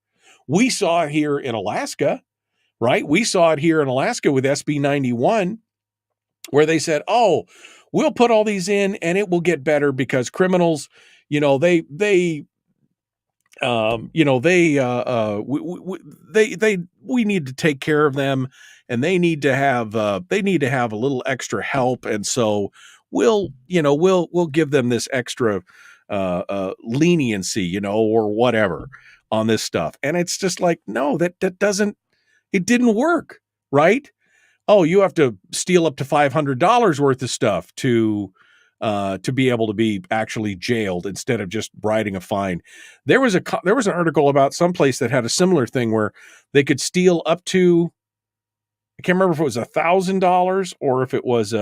C: We saw it here in Alaska, right? We saw it here in Alaska with SB 91, where they said, oh, we'll put all these in and it will get better because criminals, you know, we need to take care of them, and they need to have a little extra help, and so we'll give them this extra leniency, you know, or whatever on this stuff. And it's just like, no, it didn't work, right? Oh, you have to steal up to $500 worth of stuff to be able to be actually jailed instead of just writing a fine. There was an article about someplace that had a similar thing where they could steal up to, I can't remember if it was $1,000 or if it was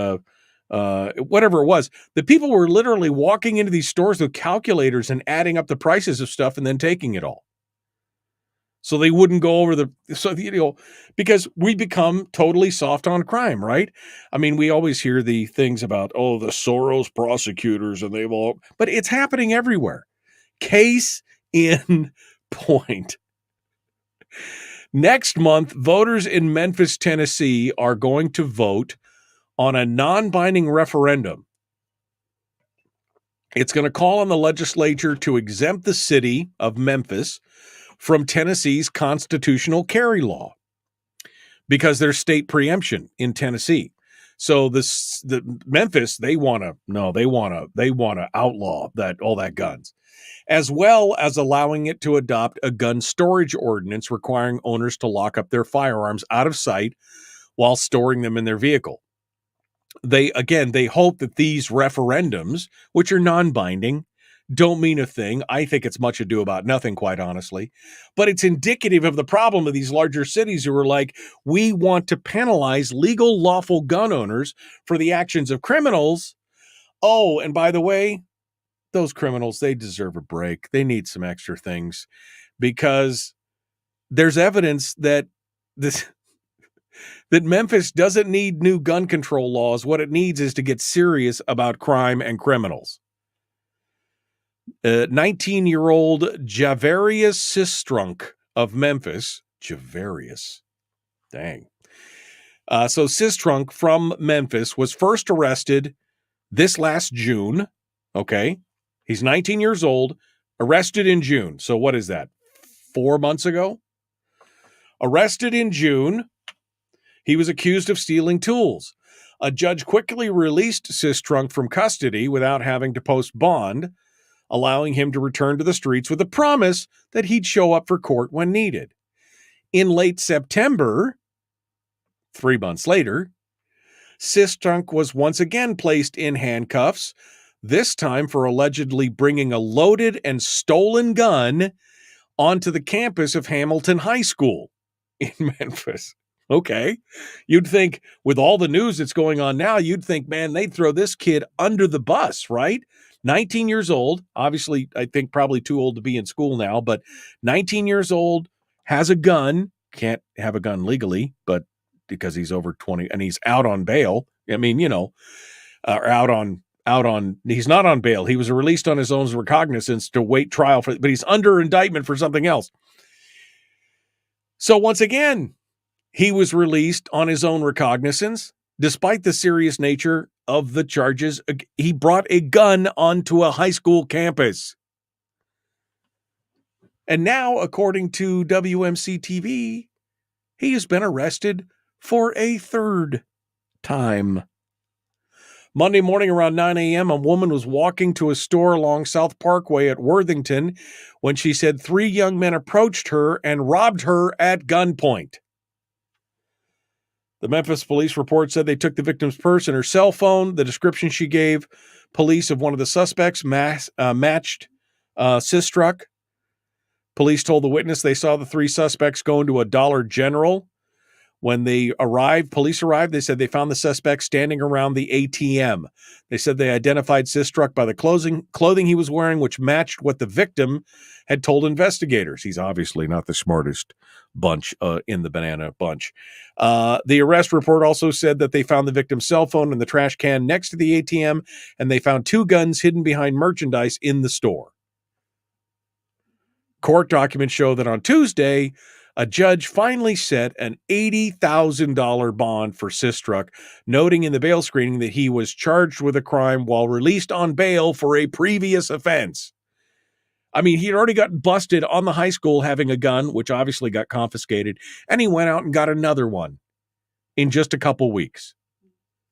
C: whatever it was. The people were literally walking into these stores with calculators and adding up the prices of stuff and then taking it all. So they wouldn't go over because we become totally soft on crime, right? I mean, we always hear the things about, oh, the Soros prosecutors and but it's happening everywhere. Case in point. Next month, voters in Memphis, Tennessee are going to vote on a non-binding referendum. It's going to call on the legislature to exempt the city of Memphis from Tennessee's constitutional carry law because there's state preemption in Tennessee. So the Memphis, they want to outlaw all that guns, as well as allowing it to adopt a gun storage ordinance requiring owners to lock up their firearms out of sight while storing them in their vehicle. They hope that these referendums, which are non-binding, don't mean a thing. I think it's much ado about nothing, quite honestly. But it's indicative of the problem of these larger cities who are like, we want to penalize legal, lawful gun owners for the actions of criminals. Oh, and by the way, those criminals, they deserve a break. They need some extra things because there's evidence that that Memphis doesn't need new gun control laws. What it needs is to get serious about crime and criminals. 19-year-old Javarius Sistrunk of Memphis. Javarius. Dang. So Sistrunk from Memphis was first arrested this last June. Okay. He's 19 years old, arrested in June. So what is that? 4 months ago? Arrested in June. He was accused of stealing tools. A judge quickly released Sistrunk from custody without having to post bond, allowing him to return to the streets with a promise that he'd show up for court when needed. In late September, 3 months later, Sistrunk was once again placed in handcuffs, this time for allegedly bringing a loaded and stolen gun onto the campus of Hamilton High School in Memphis. Okay. You'd think with all the news that's going on now, you'd think, man, they'd throw this kid under the bus, right? 19 years old, obviously, I think probably too old to be in school now, but 19 years old, has a gun, can't have a gun legally, but because he's over 20 and he's out on bail. I mean, he's not on bail. He was released on his own recognizance to wait trial but he's under indictment for something else. So once again, he was released on his own recognizance. Despite the serious nature of the charges, he brought a gun onto a high school campus. And now, according to WMC TV, he has been arrested for a third time. Monday morning around 9 a.m., a woman was walking to a store along South Parkway at Worthington when she said 3 young men approached her and robbed her at gunpoint. The Memphis police report said they took the victim's purse and her cell phone. The description she gave police of one of the suspects matched Sistrunk. Police told the witness they saw the 3 suspects go into a Dollar General. When police arrived, they said they found the suspect standing around the ATM. They said they identified Sistrunk by the clothing he was wearing, which matched what the victim had told investigators. He's obviously not the smartest bunch in the banana bunch. The arrest report also said that they found the victim's cell phone in the trash can next to the ATM, and they found 2 guns hidden behind merchandise in the store. Court documents show that on Tuesday, a judge finally set an $80,000 bond for Sistrunk, noting in the bail screening that he was charged with a crime while released on bail for a previous offense. I mean, he had already gotten busted on the high school having a gun, which obviously got confiscated, and he went out and got another one in just a couple weeks.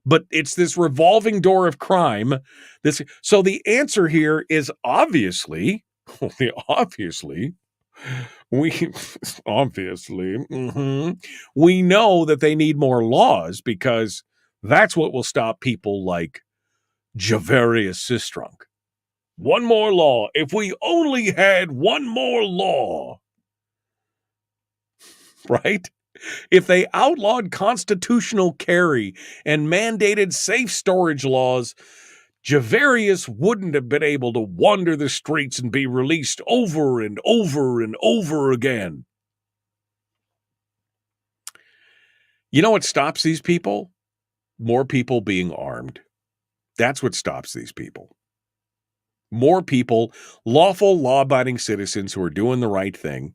C: But it's this revolving door of crime. So the answer here is obviously, we know that they need more laws, because that's what will stop people like Javarius Sistrunk. One more law. If we only had one more law, right? If they outlawed constitutional carry and mandated safe storage laws, Javarius wouldn't have been able to wander the streets and be released over and over and over again. You know what stops these people? More people being armed. That's what stops these people. More people, lawful, law-abiding citizens who are doing the right thing,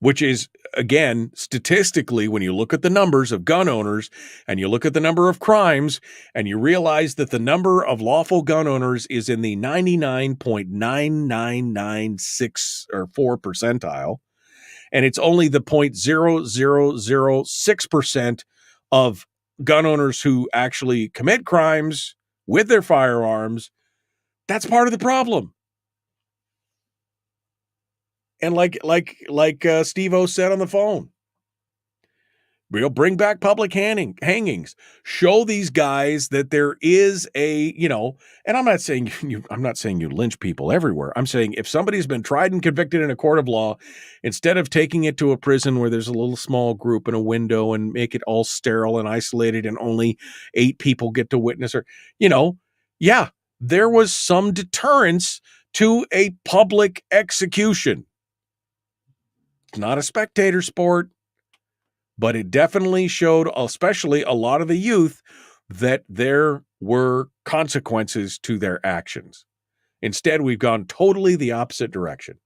C: which is, again, statistically, when you look at the numbers of gun owners and you look at the number of crimes and you realize that the number of lawful gun owners is in the 99.9996 or 4 percentile, and it's only the 0.0006% of gun owners who actually commit crimes with their firearms, that's part of the problem. And like Steve-O said on the phone, we'll bring back public hangings. Show these guys that there is a, and I'm not saying you lynch people everywhere. I'm saying if somebody's been tried and convicted in a court of law, instead of taking it to a prison where there's a little small group in a window and make it all sterile and isolated and only 8 people get to witness, or, there was some deterrence to a public execution. It's not a spectator sport, but it definitely showed, especially a lot of the youth, that there were consequences to their actions. Instead, we've gone totally the opposite direction.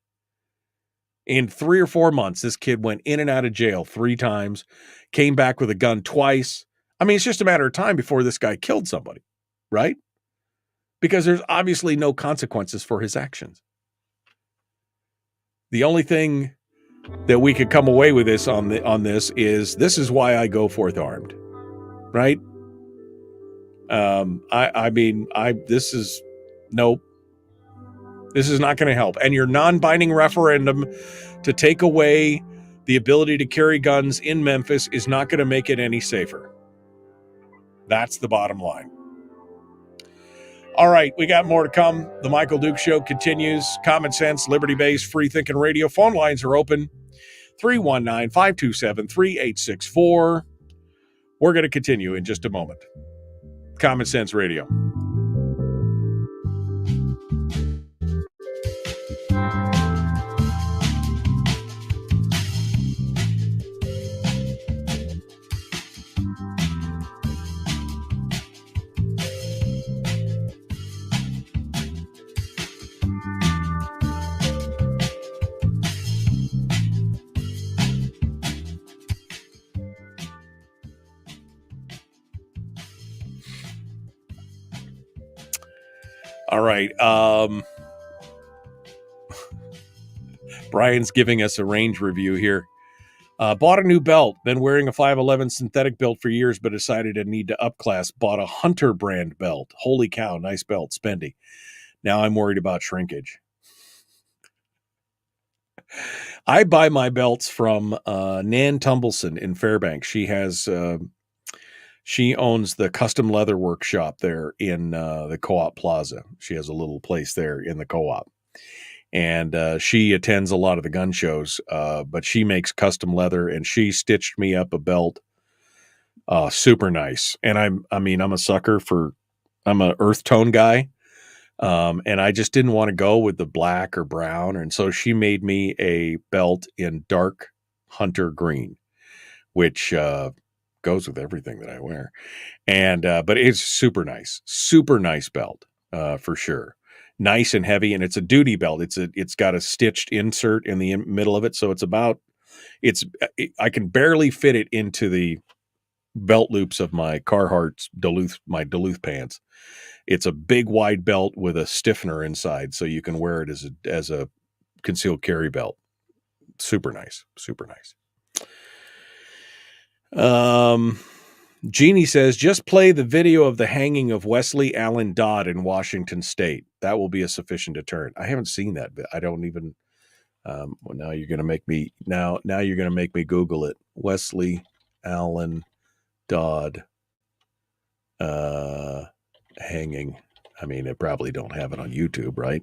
C: In 3 or 4 months, this kid went in and out of jail 3 times, came back with a gun twice. I mean, it's just a matter of time before this guy killed somebody, right? Because there's obviously no consequences for his actions. The only thing that we could come away with this on this is why I go forth armed, right? This is not going to help. And your non-binding referendum to take away the ability to carry guns in Memphis is not going to make it any safer. That's the bottom line. All right, we got more to come. The Michael Duke Show continues. Common sense, liberty-based, free-thinking radio. Phone lines are open. 319-527-3864. We're going to continue in just a moment. Common Sense Radio. All right. Brian's giving us a range review here. Bought a new belt. Been wearing a 511 synthetic belt for years, but decided I need to upclass. Bought a Hunter brand belt. Holy cow, nice belt, spendy. Now I'm worried about shrinkage. I buy my belts from Nan Tumbleson in Fairbanks. She owns the custom leather workshop there in the Co-op Plaza. She has a little place there in the Co-op. And she attends a lot of the gun shows, but she makes custom leather, and she stitched me up a belt. Super nice. And I'm a sucker I'm an earth tone guy. And I just didn't want to go with the black or brown. And so she made me a belt in dark hunter green, which goes with everything that I wear. And but it's super nice belt for sure. nice and heavy, and it's a duty belt. It's got a stitched insert in the middle of it, so I can barely fit it into the belt loops of my Carhartt Duluth pants. It's a big wide belt with a stiffener inside, so you can wear it as a concealed carry belt. Super nice. Jeannie says, just play the video of the hanging of Wesley Allen Dodd in Washington State. That will be a sufficient deterrent. I haven't seen that. I don't even. Well, now you're going to make me Google it. Wesley Allen Dodd hanging. I mean, they probably don't have it on YouTube, right?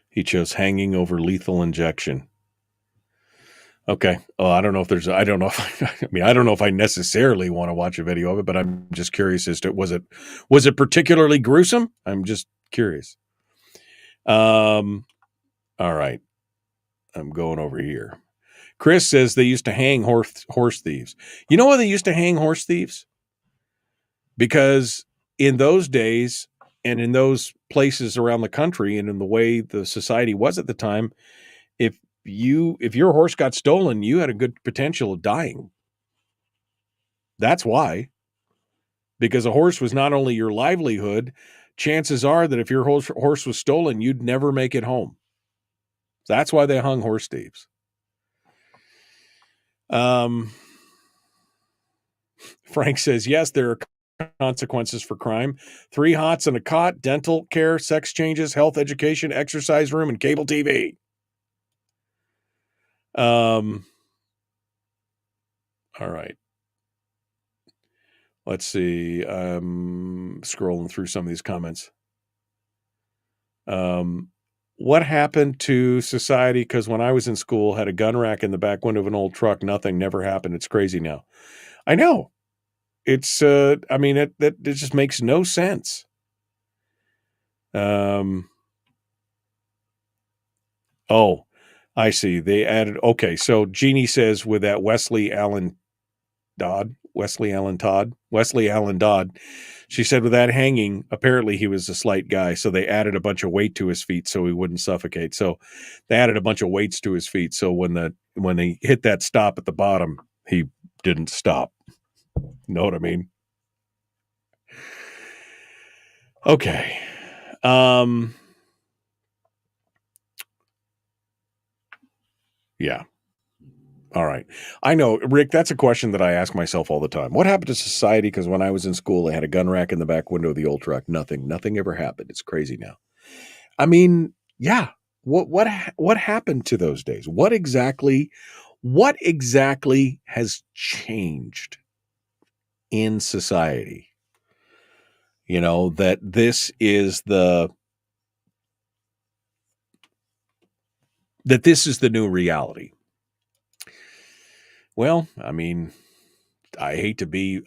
C: He chose hanging over lethal injection. Okay. Oh, I don't know if I necessarily want to watch a video of it, but I'm just curious as to was it particularly gruesome? I'm just curious. All right. I'm going over here. Chris says they used to hang horse thieves. You know why they used to hang horse thieves? Because in those days and in those places around the country and in the way the society was at the time, if your horse got stolen, you had a good potential of dying. That's why. Because a horse was not only your livelihood, chances are that if your horse was stolen, you'd never make it home. That's why they hung horse thieves. Frank says, yes, there are consequences for crime. 3 hots and a cot, dental care, sex changes, health education, exercise room, and cable TV. All right. Let's see. Scrolling through some of these comments. What happened to society? Because when I was in school, had a gun rack in the back window of an old truck. Nothing, never happened. It's crazy now. I know. It's, that just makes no sense. Oh, I see. They added, okay. So Jeannie says with that Wesley Allen Dodd, she said with that hanging, apparently he was a slight guy. So they added a bunch of weight to his feet so he wouldn't suffocate. So they added a bunch of weights to his feet. So when they hit that stop at the bottom, he didn't stop. Know what I mean? Okay. Yeah. All right. I know, Rick, that's a question that I ask myself all the time. What happened to society? Because when I was in school, they had a gun rack in the back window of the old truck. Nothing ever happened. It's crazy now. I mean, yeah. What happened to those days? What exactly has changed in society? You know, that this is the new reality. Well, I mean, I hate to be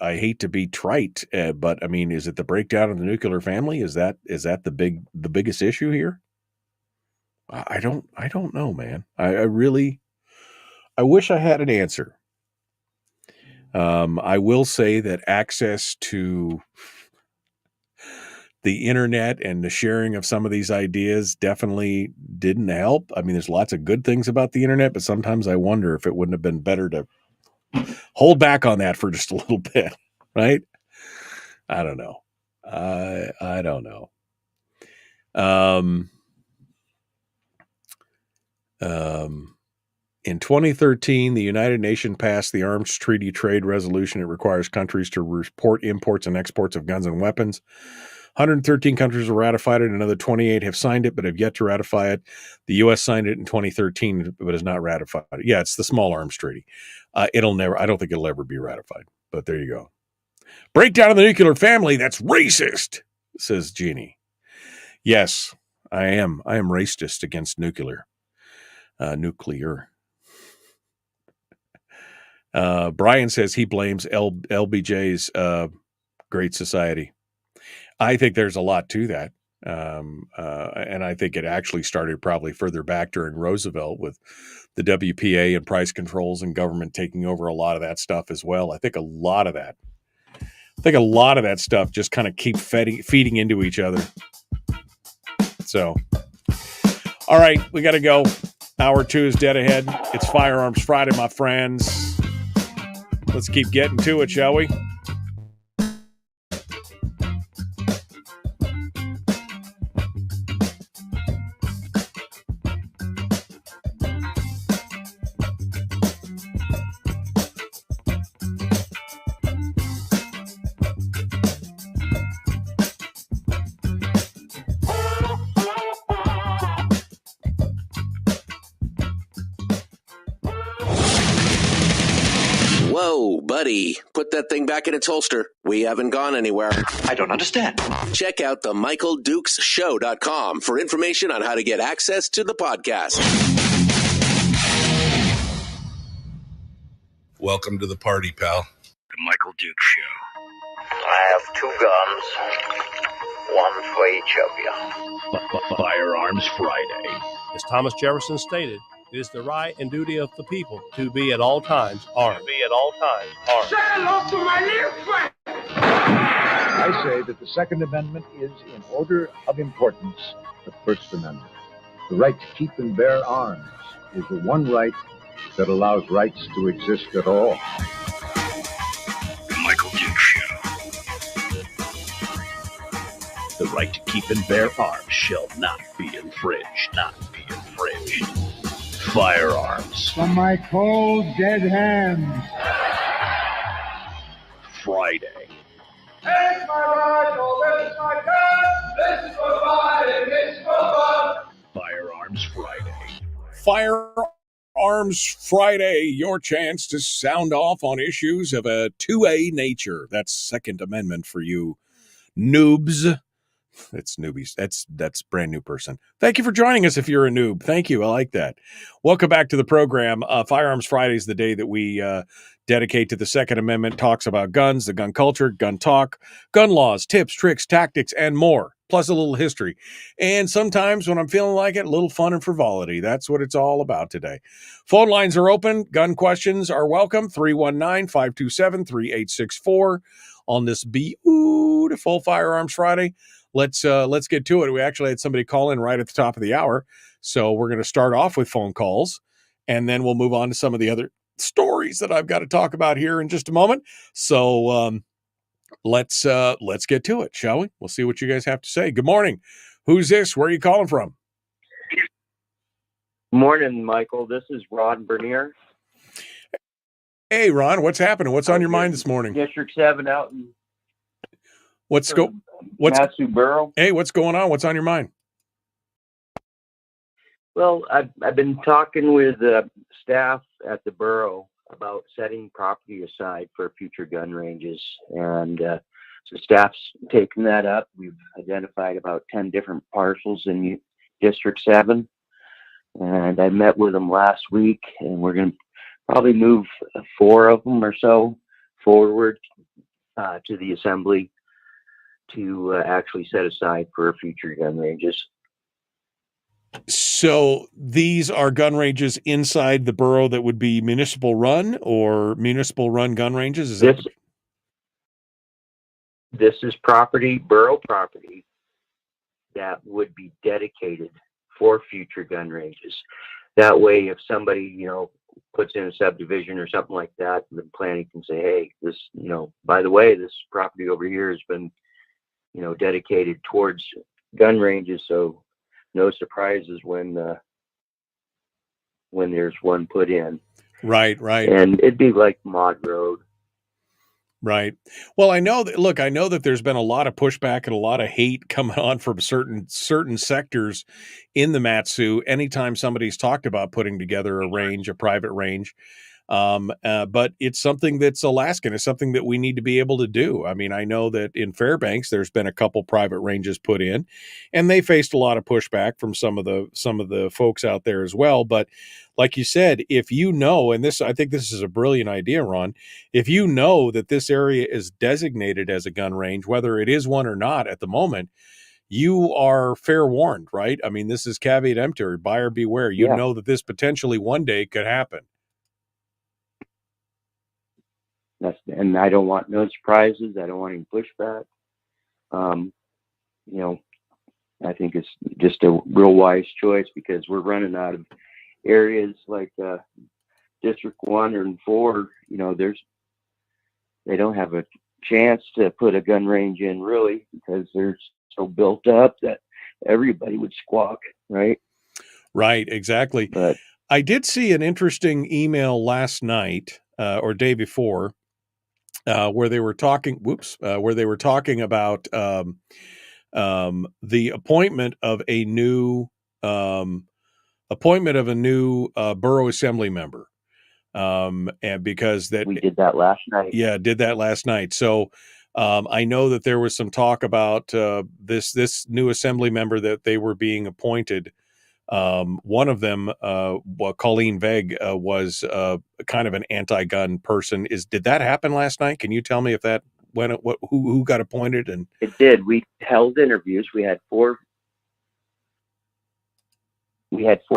C: trite, but I mean, is it the breakdown of the nuclear family? Is that the biggest issue here? I don't know, man. I wish I had an answer. I will say that access to the internet and the sharing of some of these ideas definitely didn't help. I mean, there's lots of good things about the internet, but sometimes I wonder if it wouldn't have been better to hold back on that for just a little bit, right? I don't know. I don't know. In 2013, the United Nations passed the Arms Treaty Trade Resolution. It requires countries to report imports and exports of guns and weapons. 113 countries have ratified it. Another 28 have signed it, but have yet to ratify it. The U.S. signed it in 2013, but has not ratified it. Yeah, it's the Small Arms Treaty. I don't think it'll ever be ratified, but there you go. Breakdown of the nuclear family, that's racist, says Jeannie. Yes, I am. I am racist against nuclear. Brian says he blames LBJ's Great Society. I think there's a lot to that. And I think it actually started probably further back during Roosevelt with the WPA and price controls and government taking over a lot of that stuff as well. I think a lot of that I think a lot of that stuff just kind of keep feeding into each other. So, all right, we got to go. Hour 2 is dead ahead. It's Firearms Friday, my friends. Let's keep getting to it, shall we?
A: Whoa, buddy. Put that thing back in its holster. We haven't gone anywhere.
D: I don't understand.
A: Check out the MichaelDukesShow.com for information on how to get access to the podcast.
L: Welcome to the party, pal.
D: The Michael Dukes Show.
E: I have 2 guns, one for each of you.
D: Firearms Friday.
F: As Thomas Jefferson stated, it is the right and duty of the people to be at all times armed.
G: Say hello to my little friend.
H: I say that the Second Amendment is, in order of importance, the First Amendment. The right to keep and bear arms is the one right that allows rights to exist at all.
D: The Michael Dukes Show. The right to keep and bear arms shall not be infringed. Firearms
G: From my cold, dead hands.
D: Friday.
G: Take my rifle, this is my gun. This is for fighting, this is for fun.
D: Firearms Friday.
C: Firearms Friday, your chance to sound off on issues of a 2A nature. That's Second Amendment for you noobs. It's newbies. That's brand new person. Thank you for joining us if you're a noob. Thank you. I like that. Welcome back to the program. Firearms Friday is the day that we dedicate to the Second Amendment, talks about guns, the gun culture, gun talk, gun laws, tips, tricks, tactics, and more, plus a little history. And sometimes when I'm feeling like it, a little fun and frivolity. That's what it's all about today. Phone lines are open. Gun questions are welcome. 319-527-3864 on this beautiful Firearms Friday. Let's get to it. We actually had somebody call in right at the top of the hour. So we're going to start off with phone calls, and then we'll move on to some of the other stories that I've got to talk about here in just a moment. So let's get to it, shall we? We'll see what you guys have to say. Good morning. Who's this? Where are you calling from?
M: Morning, Michael. This is Ron Bernier.
C: Hey, Ron, what's happening? What's on your mind this morning?
M: District 7 out in
C: What's
M: Matsu Borough.
C: Hey, what's going on? What's on your mind?
M: Well, I've been talking with staff at the borough about setting property aside for future gun ranges, and so staff's taken that up. We've identified about 10 different parcels in District 7, and I met with them last week, and we're going to probably move 4 of them or so forward to the assembly to actually set aside for future gun ranges.
C: So these are gun ranges inside the borough that would be municipal run or municipal run gun ranges?
M: This is property, borough property, that would be dedicated for future gun ranges. That way, if somebody, puts in a subdivision or something like that, the planning can say, hey, this, by the way, this property over here has been dedicated towards gun ranges, so no surprises when there's one put in.
C: Right.
M: And it'd be like Mod Road.
C: Right. Well, I know that there's been a lot of pushback and a lot of hate coming on from certain sectors in the Matsu anytime somebody's talked about putting together a range, a private range. But it's something that's Alaskan. It's something that we need to be able to do. I mean, I know that in Fairbanks, there's been a couple private ranges put in, and they faced a lot of pushback from some of the folks out there as well. But like you said, if and I think this is a brilliant idea, Ron, if you know that this area is designated as a gun range, whether it is one or not at the moment, you are fair warned, right? I mean, this is caveat emptor, buyer beware. You know that this potentially one day could happen.
M: And I don't want no surprises. I don't want any pushback. You know, I think it's just a real wise choice because we're running out of areas like District 1 and 4. You know, they don't have a chance to put a gun range in really because they're so built up that everybody would squawk, right?
C: Right, exactly.
M: But
C: I did see an interesting email last night or day before where they were talking. Where they were talking about the appointment of a new borough assembly member. And because that
M: we did that last night.
C: Yeah, did that last night. So I know that there was some talk about this new assembly member that they were being appointed. One of them, Colleen Veg, was kind of an anti-gun person. Did that happen last night? Can you tell me if that who got appointed? And
M: it did. We held interviews. We had four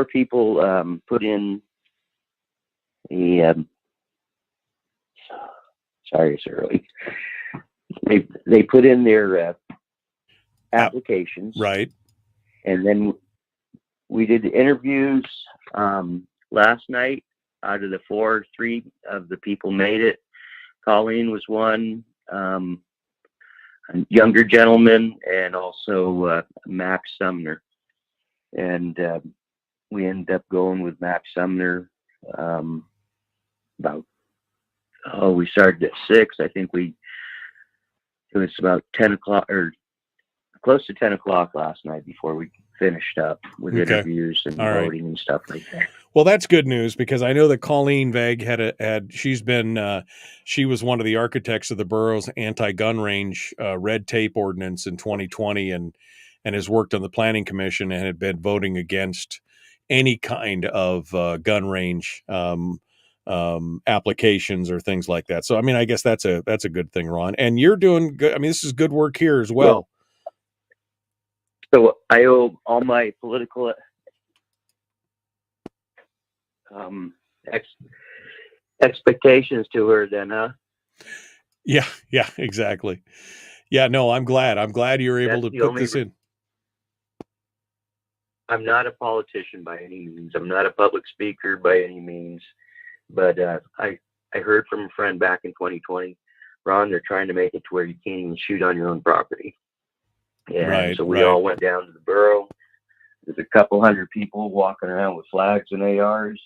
M: people put in the. Sorry, it's early. They put in their applications,
C: right,
M: and then we did the interviews last night. Out of the 3 of the people made it. Colleen was one, a younger gentleman, and also Max Sumner. And we ended up going with Max Sumner we started at 6. I think it was about 10 o'clock or close to 10 o'clock last night before we finished up with interviews and voting and stuff like that.
C: Well, that's good news because I know that Colleen Veg she was one of the architects of the borough's anti-gun range red tape ordinance in 2020 and has worked on the planning commission and had been voting against any kind of gun range applications or things like that. So, I mean, I guess that's a good thing, Ron. And you're doing good. I mean, this is good work here as well.
M: So I owe all my political expectations to her then, huh?
C: Yeah, exactly. Yeah, no, I'm glad you're able to put this in.
M: I'm not a politician by any means. I'm not a public speaker by any means. But I heard from a friend back in 2020, Ron, they're trying to make it to where you can't even shoot on your own property. And so we all went down to the borough. There's a couple hundred people walking around with flags and ARs,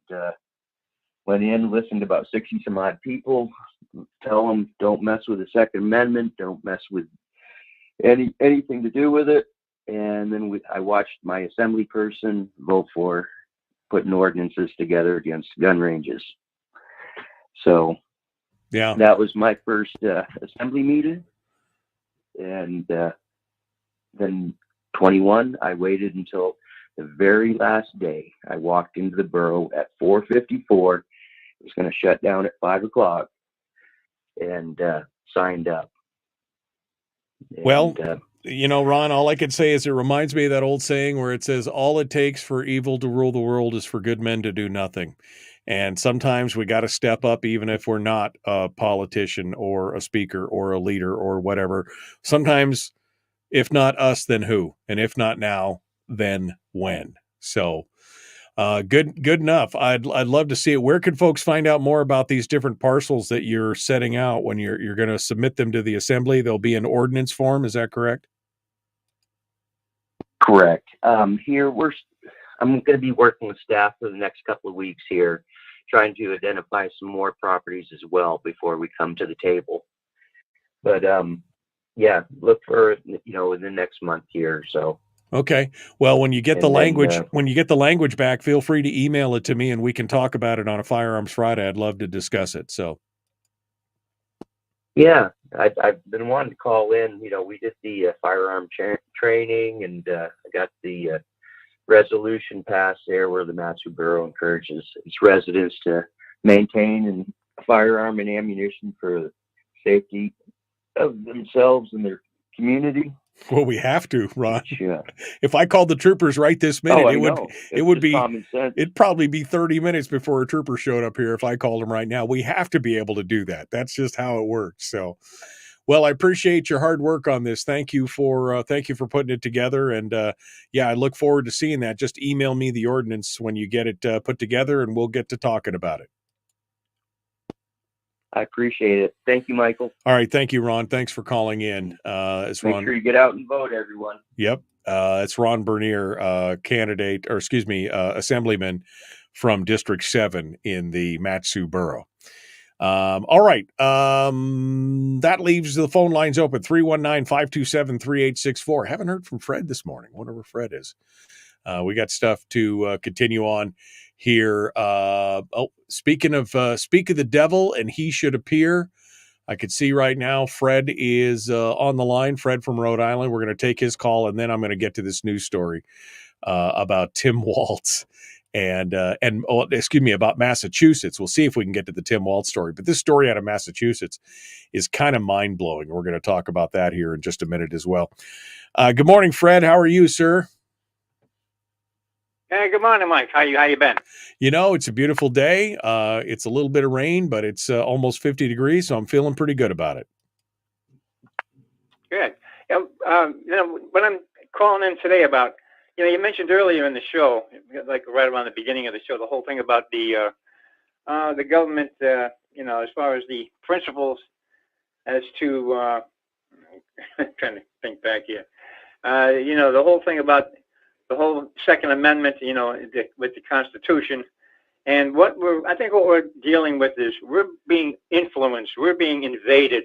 M: and went in, listened to about 60 some odd people, tell them don't mess with the Second Amendment, don't mess with anything to do with it. And then I watched my assembly person vote for putting ordinances together against gun ranges. So
C: yeah,
M: that was my first assembly meeting. And then 21, I waited until the very last day. I walked into the borough at 4:54. It was going to shut down at 5 o'clock, and signed up. And,
C: well, you know, Ron, all I could say is it reminds me of that old saying where it says, all it takes for evil to rule the world is for good men to do nothing. And sometimes we got to step up, even if we're not a politician or a speaker or a leader or whatever. Sometimes, if not us, then who? And if not now, then when? So good enough. I'd love to see it. Where can folks find out more about these different parcels that you're setting out when you're going to submit them to the assembly? They'll be in ordinance form. Is that correct?
M: Correct. I'm going to be working with staff for the next couple of weeks here, trying to identify some more properties as well before we come to the table. But yeah, look for in the next month here. So
C: okay. Well, when you get the language back, feel free to email it to me, and we can talk about it on a Firearms Friday. I'd love to discuss it. So.
M: Yeah, I've been wanting to call in. We did the firearm training, and I got the resolution passed there where the Matsu Borough encourages its residents to maintain a firearm and ammunition for the safety of themselves and their community.
C: Well, we have to, Ron.
J: Yeah.
C: If I called the troopers right this minute, it'd probably be 30 minutes before a trooper showed up here if I called them right now. We have to be able to do that. That's just how it works. So, well, I appreciate your hard work on this. Thank you for putting it together. And yeah, I look forward to seeing that. Just email me the ordinance when you get it put together, and we'll get to talking about it.
M: I appreciate it. Thank you, Michael.
C: All right. Thank you, Ron. Thanks for calling in. It's
M: Make
C: Ron.
M: sure you get out and vote, everyone.
C: Yep. It's Ron Bernier, assemblyman from District 7 in the Mat-Su Borough. All right. That leaves the phone lines open, 319-527-3864. Haven't heard from Fred this morning. Wonder where Fred is. We got stuff to continue on here. Speak of the devil, and he should appear. I could see right now Fred is on the line. Fred from Rhode Island. We're going to take his call, and then I'm going to get to this news story about Tim Waltz about Massachusetts. We'll see if we can get to the Tim Waltz story. But this story out of Massachusetts is kind of mind-blowing. We're going to talk about that here in just a minute as well. Good morning, Fred. How are you, sir?
N: Hey, good morning, Mike. How you been?
C: You know, it's a beautiful day. It's a little bit of rain, but it's almost 50 degrees, so I'm feeling pretty good about it.
N: Good. When I'm calling in today about, you mentioned earlier in the show, like right around the beginning of the show, the whole thing about the government, as far as the principles as to, I'm trying to think back here, the whole thing about the whole Second Amendment, with the Constitution. And I think what we're dealing with is we're being influenced, we're being invaded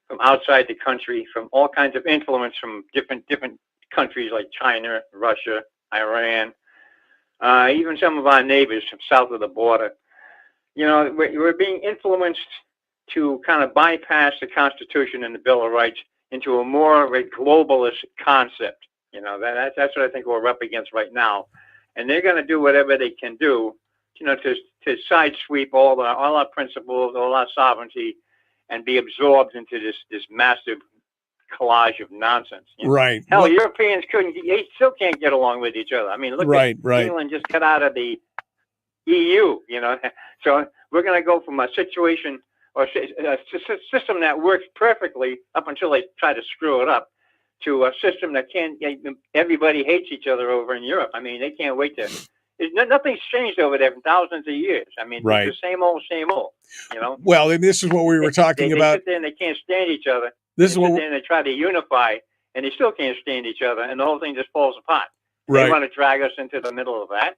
N: from outside the country, from all kinds of influence from different countries like China, Russia, Iran, even some of our neighbors from south of the border. We're being influenced to kind of bypass the Constitution and the Bill of Rights into a more of a globalist concept. That's what I think we're up against right now. And they're going to do whatever they can do, to sidesweep all our principles, all our sovereignty, and be absorbed into this massive collage of nonsense.
C: Right.
N: Hell, Europeans they still can't get along with each other. I mean, look at England just got out of the EU, So we're going to go from a situation or a system that works perfectly up until they try to screw it up, to a system that everybody hates each other over in Europe. I mean, they can't wait to. Nothing's changed over there for thousands of years. I mean, it's the same old.
C: Well, and this is what we were talking about.
N: They sit there and they can't stand each other.
C: This is what
N: they try to unify, and they still can't stand each other, and the whole thing just falls apart.
C: Right.
N: They want to drag us into the middle of that.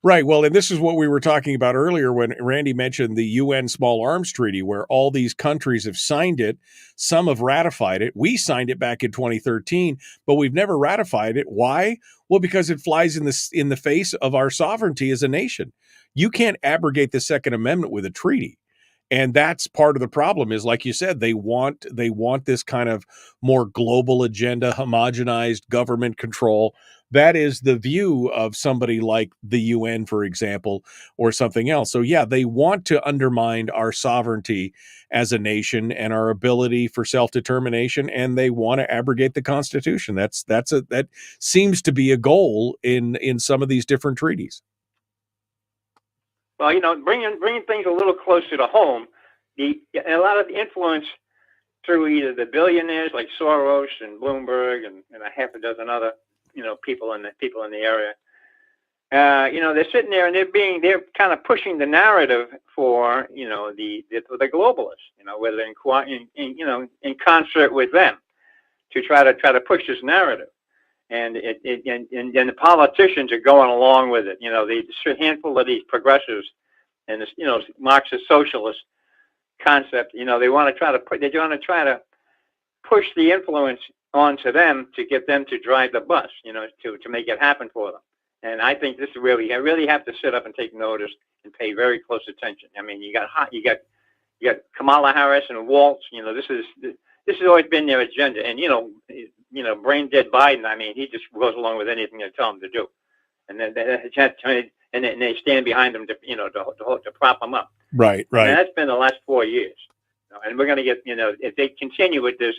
C: Right. Well, and this is what we were talking about earlier when Randy mentioned the UN Small Arms Treaty, where all these countries have signed it. Some have ratified it. We signed it back in 2013, but we've never ratified it. Why? Well, because it flies in the face of our sovereignty as a nation. You can't abrogate the Second Amendment with a treaty. And that's part of the problem is, like you said, they want this kind of more global agenda, homogenized government control. That is the view of somebody like the UN, for example, or something else. So, yeah, they want to undermine our sovereignty as a nation and our ability for self-determination, and they want to abrogate the Constitution. That seems to be a goal in some of these different treaties.
N: Well, bringing things a little closer to home, a lot of the influence through either the billionaires like Soros and Bloomberg and a half a dozen other, people in the area. They're sitting there and they're kind of pushing the narrative for the globalists, whether in concert with them to try to push this narrative. And the politicians are going along with it. The handful of these progressives and this, Marxist socialist concept. They want to try to push the influence onto them to get them to drive the bus. To make it happen for them. And I think this is where we really have to sit up and take notice and pay very close attention. I mean, you got Kamala Harris and Waltz. This has always been their agenda. And brain dead Biden. I mean, he just goes along with anything they tell him to do, and then they stand behind him to prop him up.
C: Right.
N: And that's been the last 4 years, and we're going to get if they continue with this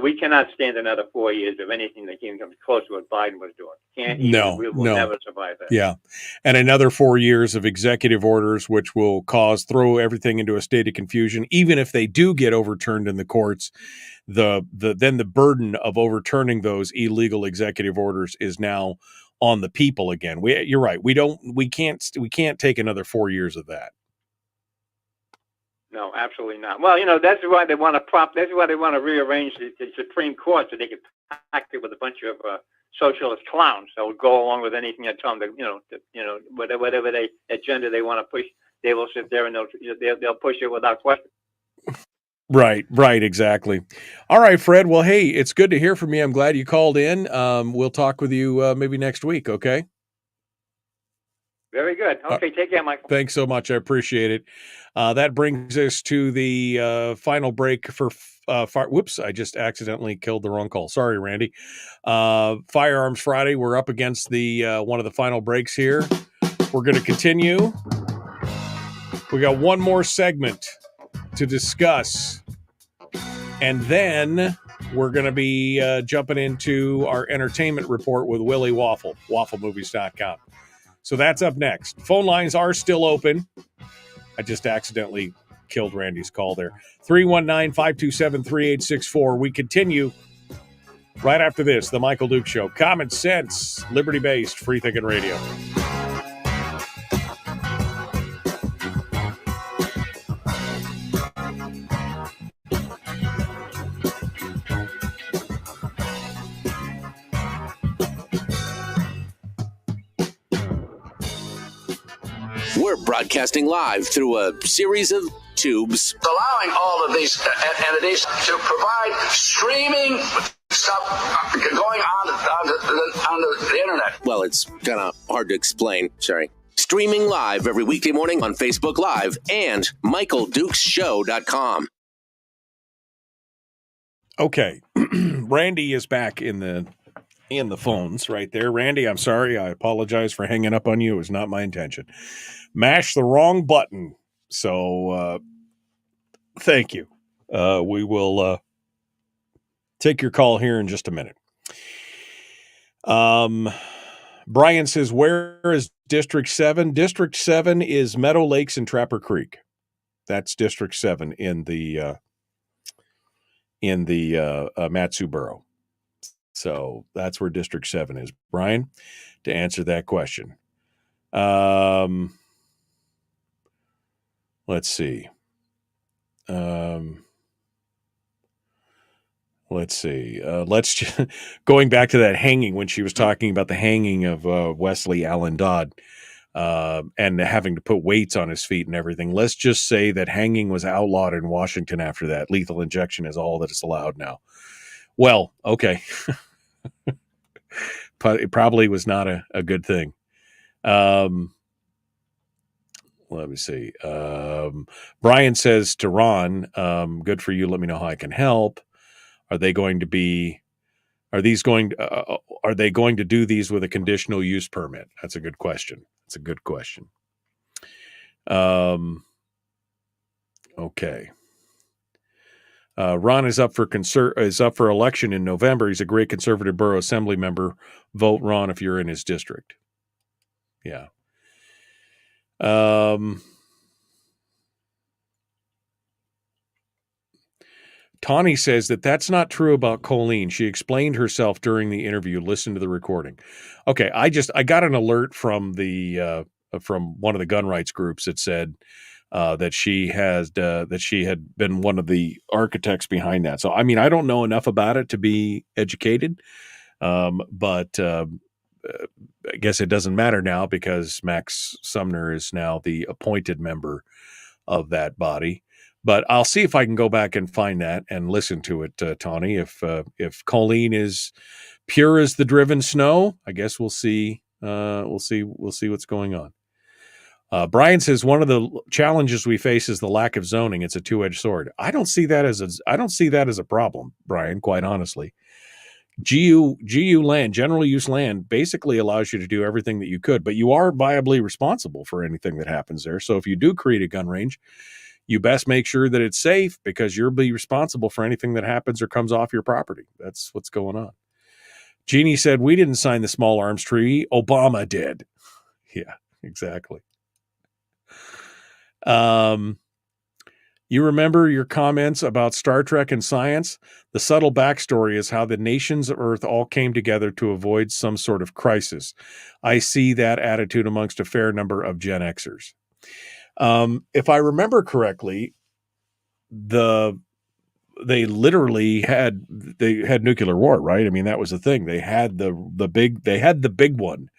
N: We cannot stand another 4 years of anything that even comes close to what Biden was doing. We will never survive that.
C: Yeah. And another 4 years of executive orders, which will throw everything into a state of confusion. Even if they do get overturned in the courts, then the burden of overturning those illegal executive orders is now on the people again. You're right. We can't take another 4 years of that.
N: No, absolutely not. Well, that's why they want to that's why they want to rearrange the Supreme Court so they can pack it with a bunch of socialist clowns that will go along with anything that tell them whatever agenda they want to push, they will sit there and they'll push it without question.
C: Right, exactly. All right, Fred. Well, hey, it's good to hear from you. I'm glad you called in. We'll talk with you maybe next week, okay?
N: Very good. Okay, take care, Michael.
C: Thanks so much. I appreciate it. That brings us to the final break for whoops, I just accidentally killed the wrong call. Sorry, Randy. Firearms Friday. We're up against the one of the final breaks here. We're going to continue. We got one more segment to discuss, and then we're going to be jumping into our entertainment report with Willie Waffle, wafflemovies.com. So that's up next. Phone lines are still open. I just accidentally killed Randy's call there. 319-527-3864. We continue right after this, The Michael Duke Show. Common sense, liberty-based, free-thinking radio.
A: We're broadcasting live through a series of tubes.
O: Allowing all of these entities to provide streaming stuff going on the internet.
A: Well, it's kind of hard to explain. Sorry. Streaming live every weekday morning on Facebook Live and MichaelDukesShow.com.
C: Okay. Randy is back in the phones right there. Randy, I'm sorry. I apologize for hanging up on you. It was not my intention. Mashed the wrong button. So thank you. We will take your call here in just a minute. Brian says, where is District 7? District 7 is Meadow Lakes and Trapper Creek. That's District 7 in the Matsu Borough. So that's where District 7 is. Brian, to answer that question. Let's see. Going back to that hanging when she was talking about the hanging of Wesley Allen Dodd and having to put weights on his feet and everything. Let's just say that hanging was outlawed in Washington after that. Lethal injection is all that is allowed now. Well, okay. But it probably was not a good thing. Let me see. Brian says to Ron, good for you. Let me know how I can help. Are they going to do these with a conditional use permit? That's a good question. Okay. Ron is up for election in November. He's a great conservative borough assembly member. Vote Ron if you're in his district. Yeah. Tawny says that's not true about Colleen. She explained herself during the interview. Listen to the recording. Okay, I got an alert from from one of the gun rights groups that said that she had been one of the architects behind that. So I mean, I don't know enough about it to be educated, but I guess it doesn't matter now because Max Sumner is now the appointed member of that body. But I'll see if I can go back and find that and listen to it, Tawny. If Colleen is pure as the driven snow, I guess we'll see. We'll see what's going on. Brian says one of the challenges we face is the lack of zoning. It's a two-edged sword. I don't see that as a problem, Brian. Quite honestly, GU land, general use land, basically allows you to do everything that you could, but you are viably responsible for anything that happens there. So if you do create a gun range, you best make sure that it's safe because you'll be responsible for anything that happens or comes off your property. That's what's going on. Jeannie said, we didn't sign the small arms treaty. Obama did. Yeah, exactly. You remember your comments about Star Trek and science? The subtle backstory is how the nations of Earth all came together to avoid some sort of crisis. I see that attitude amongst a fair number of Gen Xers. If I remember correctly, they had nuclear war, right? I mean, that was the thing. They had the big one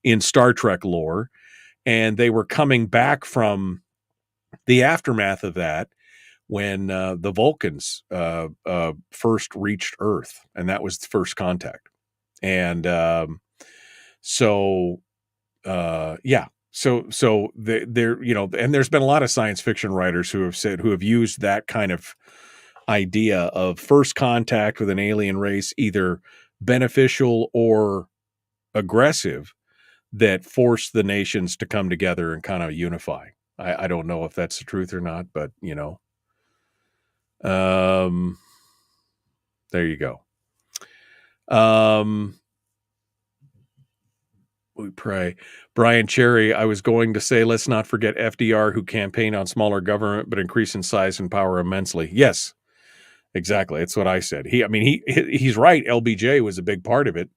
C: in Star Trek lore, and they were coming back from the aftermath of that when the Vulcans first reached Earth, and that was the first contact. And So there, and there's been a lot of science fiction writers who have used that kind of idea of first contact with an alien race, either beneficial or aggressive, that forced the nations to come together and kind of unify. I don't know if that's the truth or not, but there you go. We pray. Brian Cherry, I was going to say, let's not forget FDR, who campaigned on smaller government, but increased in size and power immensely. Yes, exactly. That's what I said. He's right. LBJ was a big part of it,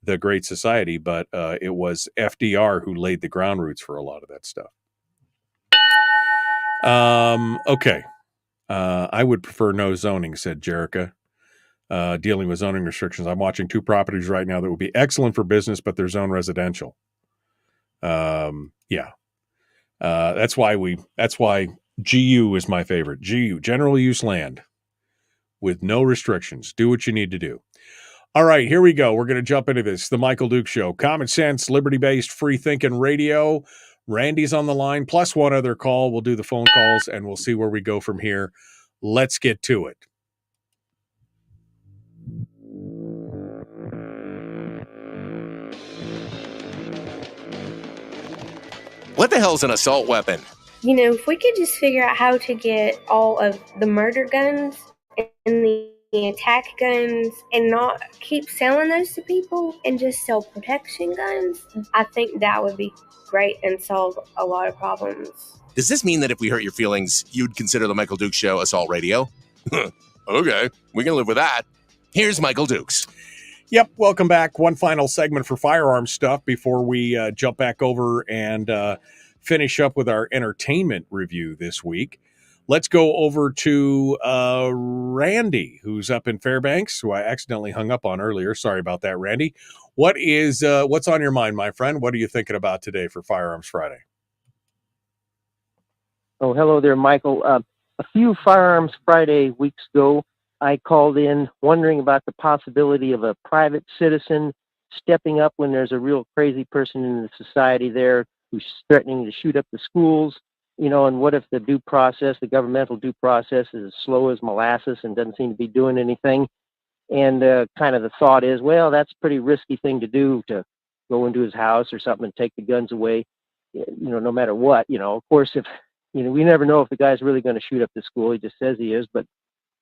C: the Great Society, but it was FDR who laid the ground roots for a lot of that stuff. Okay. I would prefer no zoning, said Jerica. Dealing with zoning restrictions. I'm watching 2 properties right now that would be excellent for business, but they're zone residential. That's why GU is my favorite. GU, general use land with no restrictions. Do what you need to do. All right, here we go. We're going to jump into this. The Michael Duke Show. Common sense, liberty-based, free-thinking radio. Randy's on the line, plus one other call. We'll do the phone calls, and we'll see where we go from here. Let's get to it.
A: What the hell's an assault weapon?
B: If we could just figure out how to get all of the murder guns and the attack guns and not keep selling those to people and just sell protection guns, I think that would be great and solve a lot of problems.
A: Does this mean that if we hurt your feelings, you'd consider the Michael Dukes Show assault radio? Okay, we can live with that. Here's Michael Dukes.
C: Yep, welcome back. One final segment for firearms stuff before we jump back over and finish up with our entertainment review this week. Let's go over to Randy, who's up in Fairbanks, who I accidentally hung up on earlier. Sorry about that, Randy. What's on your mind, my friend? What are you thinking about today for Firearms Friday?
P: Oh, hello there, Michael. A few Firearms Friday weeks ago, I called in wondering about the possibility of a private citizen stepping up when there's a real crazy person in the society there who's threatening to shoot up the schools, and what if the governmental due process is as slow as molasses and doesn't seem to be doing anything? And kind of the thought is, well, that's a pretty risky thing to do, to go into his house or something and take the guns away, no matter what. Of course, if, we never know if the guy's really going to shoot up the school. He just says he is, but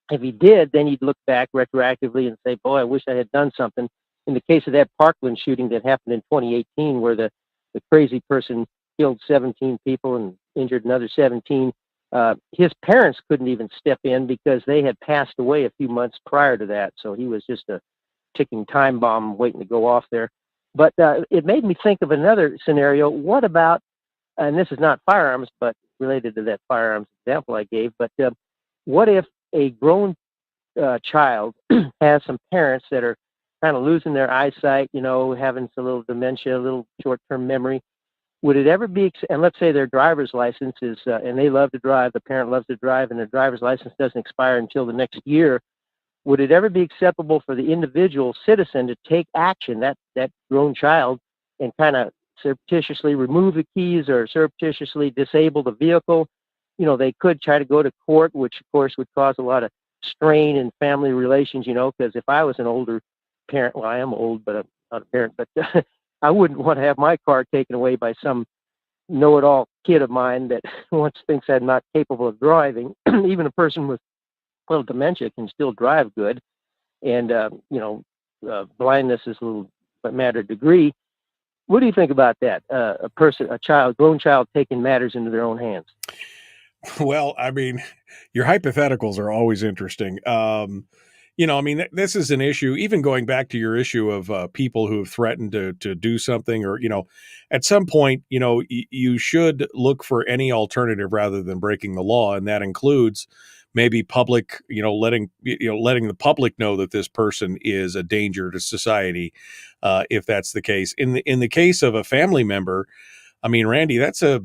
P: if he did, then you'd look back retroactively and say, boy, I wish I had done something. In the case of that Parkland shooting that happened in 2018, where the crazy person killed 17 people and injured another 17, his parents couldn't even step in because they had passed away a few months prior to that. So he was just a ticking time bomb waiting to go off there. But it made me think of another scenario. What about, and this is not firearms, but related to that firearms example I gave, but what if a grown child has some parents that are kind of losing their eyesight, having some little dementia, a little short-term memory? Would it ever be, and let's say their driver's license is, and they love to drive, the parent loves to drive, and their driver's license doesn't expire until the next year, would it ever be acceptable for the individual citizen to take action, that grown child, and kind of surreptitiously remove the keys or surreptitiously disable the vehicle? They could try to go to court, which of course would cause a lot of strain in family relations, because if I was an older parent, well, I am old, but I'm not a parent, but I wouldn't want to have my car taken away by some know-it-all kid of mine that once thinks I'm not capable of driving. Even a person with a little dementia can still drive good, and blindness is a little matter of degree. What do you think about that? A grown child taking matters into their own hands.
C: Well, I mean, your hypotheticals are always interesting. This is an issue, even going back to your issue of people who have threatened to do something, or, at some point, you should look for any alternative rather than breaking the law. And that includes maybe public, letting the public know that this person is a danger to society, if that's the case. In the case of a family member, I mean, Randy, that's a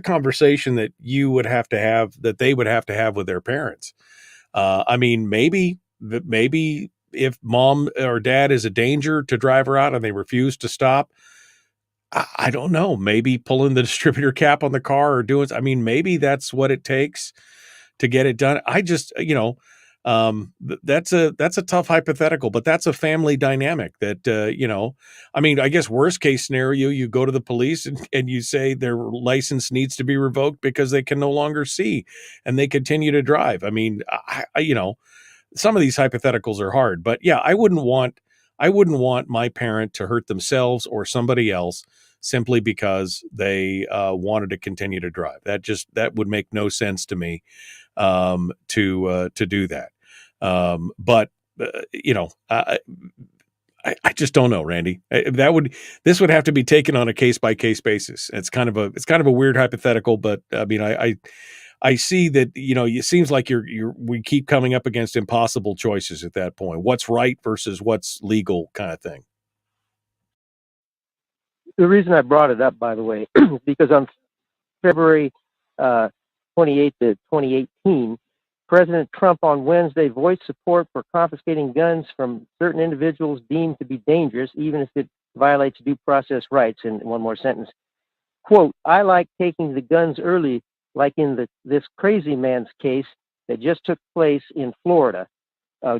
C: conversation that that they would have to have with their parents. Maybe if mom or dad is a danger to drive her out and they refuse to stop, I don't know, maybe pulling the distributor cap on the car or doing, maybe that's what it takes to get it done. I just, that's a tough hypothetical, but that's a family dynamic that, I guess worst case scenario, you go to the police and you say their license needs to be revoked because they can no longer see and they continue to drive. Some of these hypotheticals are hard, but yeah, I wouldn't want my parent to hurt themselves or somebody else simply because they wanted to continue to drive. That would make no sense to me, to do that. I just don't know, Randy. This would have to be taken on a case by case basis. It's kind of a weird hypothetical, but I see that, it seems like we keep coming up against impossible choices at that point. What's right versus what's legal kind of thing.
P: The reason I brought it up, by the way, is because on February 28th of 2018, President Trump on Wednesday voiced support for confiscating guns from certain individuals deemed to be dangerous, even if it violates due process rights. And one more sentence, quote, "I like taking the guns early, like in this crazy man's case that just took place in Florida. ... To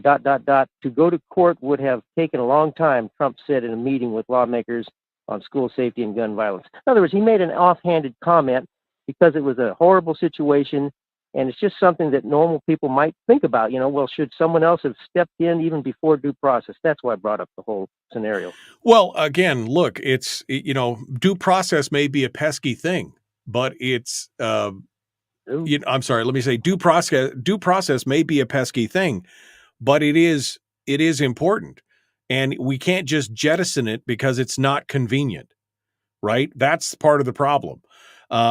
P: go to court would have taken a long time," Trump said in a meeting with lawmakers on school safety and gun violence. In other words, he made an offhanded comment because it was a horrible situation, and it's just something that normal people might think about. Well, should someone else have stepped in even before due process? That's why I brought up the whole scenario.
C: Well, again, look, it's, due process may be a pesky thing, but it's, I'm sorry, let me say due process may be a pesky thing, but it is important, and we can't just jettison it because it's not convenient, right? That's part of the problem.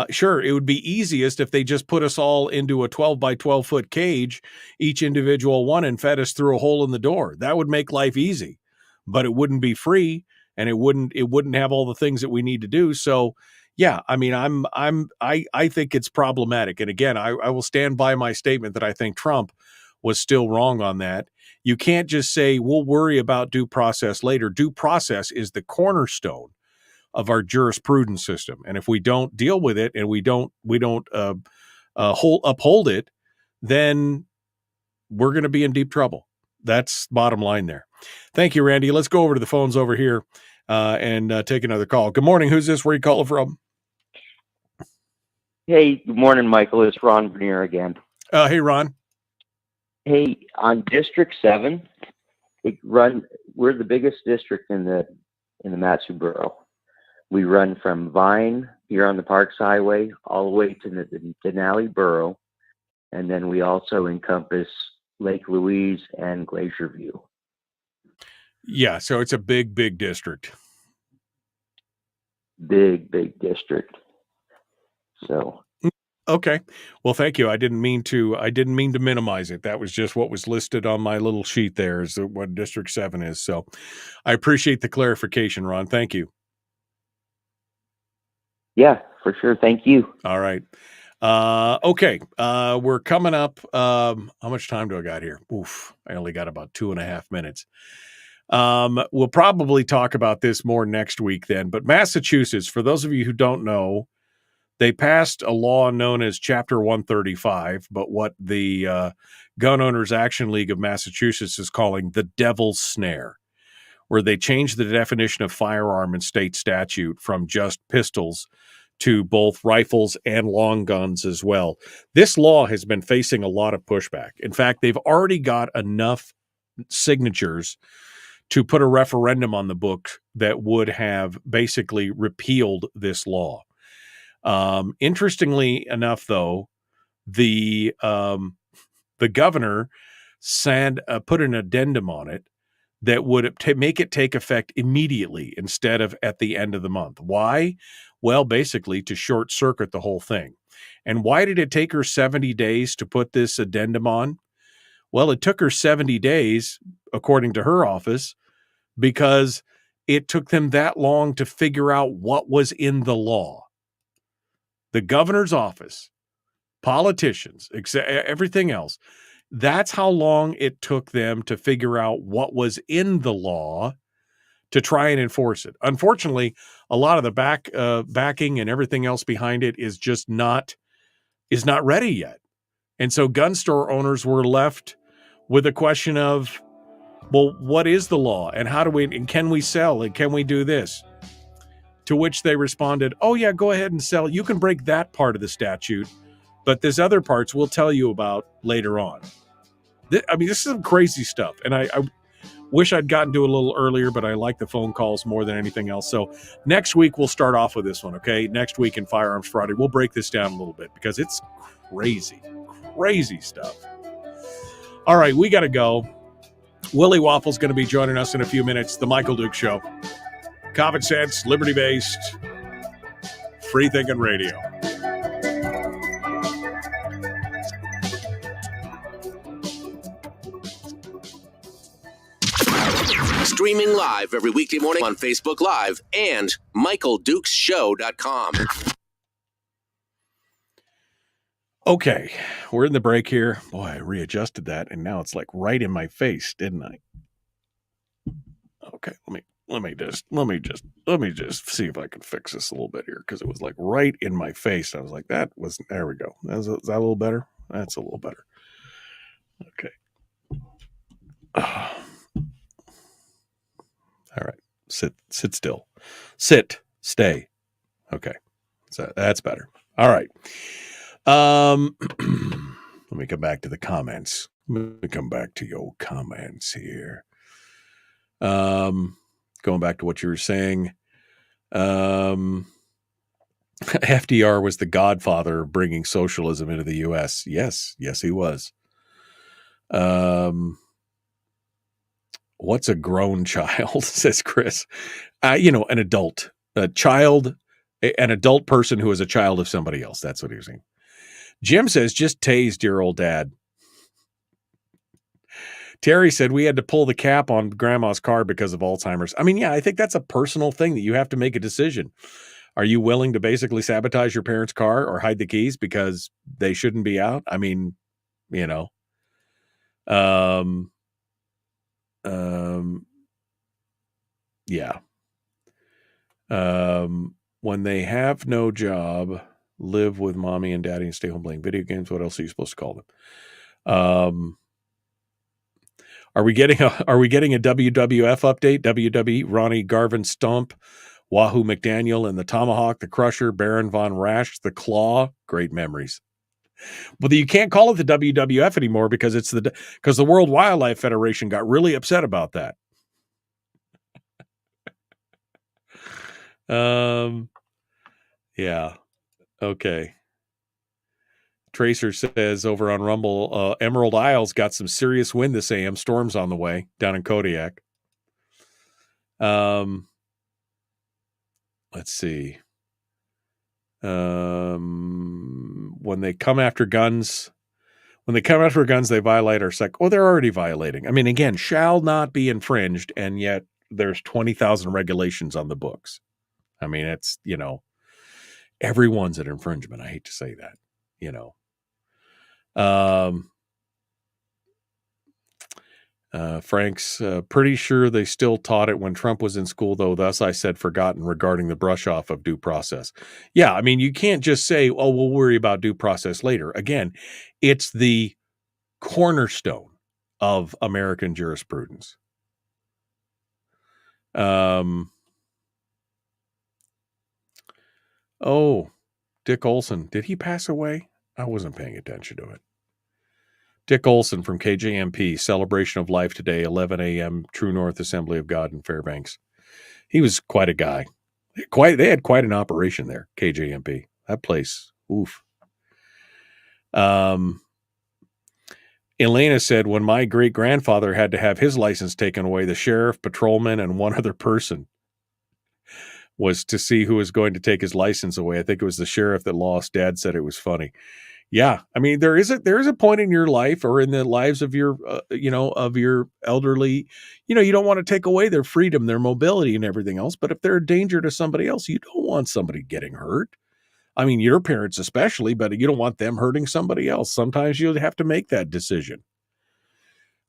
C: Sure, it would be easiest if they just put us all into a 12 by 12 foot cage, each individual one, and fed us through a hole in the door. That would make life easy, but it wouldn't be free, and it wouldn't have all the things that we need to do. So yeah, I think it's problematic. And again, I will stand by my statement that I think Trump was still wrong on that. You can't just say, we'll worry about due process later. Due process is the cornerstone of our jurisprudence system. And if we don't deal with it and we don't uphold it, then we're going to be in deep trouble. That's bottom line there. Thank you, Randy. Let's go over to the phones over here and take another call. Good morning. Who's this? Where are you calling from?
Q: Hey, good morning, Michael. It's Ron Bernier again.
C: Hey, Ron.
Q: Hey, on District 7, we're the biggest district in the Matsu Borough. We run from Vine here on the Parks Highway all the way to the Denali Borough, and then we also encompass Lake Louise and Glacier View.
C: Yeah, so it's a big district.
Q: Big district. So
C: okay. Well, thank you. I didn't mean to minimize it. That was just what was listed on my little sheet there, is what District 7 is. So I appreciate the clarification, Ron. Thank you.
Q: Yeah, for sure. Thank you.
C: All right. Okay. We're coming up. How much time do I got here? Oof. I only got about 2.5 minutes. We'll probably talk about this more next week then, but Massachusetts, for those of you who don't know, they passed a law known as Chapter 135, but what the Gun Owners Action League of Massachusetts is calling the Devil's Snare, where they changed the definition of firearm in state statute from just pistols to both rifles and long guns as well. This law has been facing a lot of pushback. In fact, they've already got enough signatures to put a referendum on the book that would have basically repealed this law. Interestingly enough, though, the governor put an addendum on it that would make it take effect immediately instead of at the end of the month. Why? Well, basically to short circuit the whole thing. And why did it take her 70 days to put this addendum on? Well, it took her 70 days, according to her office, because it took them that long to figure out what was in the law. The governor's office, politicians, everything else, that's how long it took them to figure out what was in the law to try and enforce it. Unfortunately, a lot of the backing and everything else behind it is just not ready yet. And so gun store owners were left with a question of, well, what is the law and and can we sell and can we do this? To which they responded, oh yeah, go ahead and sell. You can break that part of the statute, but there's other parts we'll tell you about later on. This is some crazy stuff. And I wish I'd gotten to it a little earlier, but I like the phone calls more than anything else. So next week, we'll start off with this one, okay? Next week in Firearms Friday, we'll break this down a little bit because it's crazy stuff. All right, we got to go. Willie Waffle's going to be joining us in a few minutes. The Michael Duke Show. Common sense, liberty-based, free-thinking radio.
A: Streaming live every weekday morning on Facebook Live and MichaelDukesShow.com.
C: Okay, we're in the break here. Boy, I readjusted that, and now it's like right in my face, didn't I? Okay, let me just see if I can fix this a little bit here, because it was like right in my face. I was like, there we go. Is that a little better? That's a little better. Okay. All right. Sit still. Stay. Okay. So that's better. All right. Let me come back to the comments. Let me come back to your comments here. Going back to what you were saying. FDR was the godfather of bringing socialism into the U.S. Yes, he was. What's a grown child, says Chris. An adult. An adult person who is a child of somebody else. That's what he was saying. Jim says, just tase dear old dad. Terry said we had to pull the cap on grandma's car because of Alzheimer's. I think that's a personal thing that you have to make a decision. Are you willing to basically sabotage your parents' car or hide the keys because they shouldn't be out? Yeah. When they have no job, live with mommy and daddy and stay home playing video games. What else are you supposed to call them? Are we getting a WWF update? WWE, Ronnie Garvin Stump, Wahoo McDaniel and the Tomahawk, the Crusher, Baron Von Rasch, the Claw. Great memories. But you can't call it the WWF anymore because the World Wildlife Federation got really upset about that. Yeah. Okay. Tracer says over on Rumble, Emerald Isle's got some serious wind this AM. Storms on the way down in Kodiak. Let's see. When they come after guns, they violate our they're already violating. Again, shall not be infringed, and yet there's 20,000 regulations on the books. It's, everyone's an infringement. I hate to say that, Frank's pretty sure they still taught it when Trump was in school, though. Thus, I said forgotten regarding the brush off of due process. Yeah, you can't just say, oh, we'll worry about due process later. Again, it's the cornerstone of American jurisprudence. Oh, Dick Olson. Did he pass away? I wasn't paying attention to it. Dick Olson from KJMP, Celebration of Life today, 11 a.m., True North Assembly of God in Fairbanks. He was quite a guy. They had quite an operation there, KJMP. That place, oof. Elena said, when my great-grandfather had to have his license taken away, the sheriff, patrolman, and one other person was to see who was going to take his license away. I think it was the sheriff that lost. Dad said it was funny. Yeah, I mean, there is a point in your life or in the lives of your, of your elderly, you don't want to take away their freedom, their mobility and everything else. But if they're a danger to somebody else, you don't want somebody getting hurt. I mean, your parents especially, but you don't want them hurting somebody else. Sometimes you'll have to make that decision.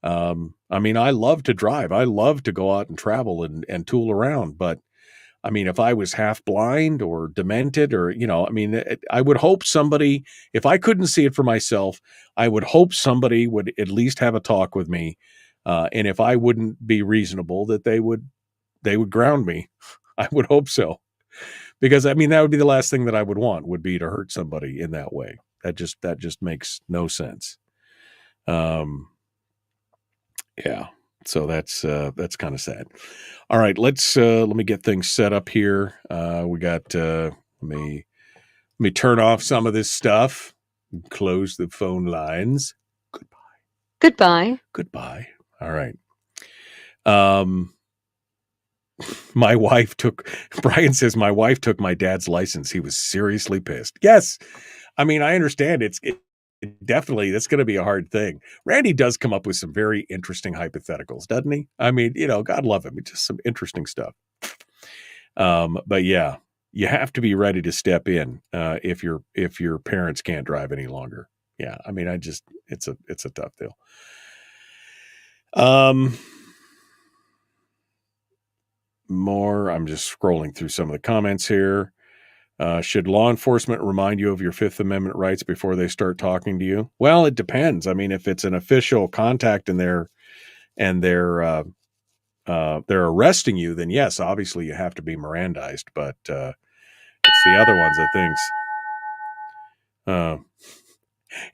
C: I mean, I love to drive. I love to go out and travel and tool around. But I mean, if I was half blind or demented or, I would hope somebody, if I couldn't see it for myself, I would hope somebody would at least have a talk with me. And if I wouldn't be reasonable, that they would ground me. I would hope so. Because I mean, that would be the last thing that I would want, would be to hurt somebody in that way. That just makes no sense. Yeah. So that's kind of sad. All right, let me get things set up here. We got let me turn off some of this stuff and close the phone lines.
R: Goodbye.
C: All right. Brian says my wife took my dad's license. He was seriously pissed. Yes. I mean, I understand it definitely, that's going to be a hard thing. Randy does come up with some very interesting hypotheticals, doesn't he? I mean, God love him. It's just some interesting stuff. But yeah, you have to be ready to step in if your parents can't drive any longer. Yeah, I mean, it's a tough deal. More. I'm just scrolling through some of the comments here. Should law enforcement remind you of your Fifth Amendment rights before they start talking to you? Well, it depends. I mean, if it's an official contact and they're arresting you, then yes, obviously you have to be Mirandized. But it's the other ones that things.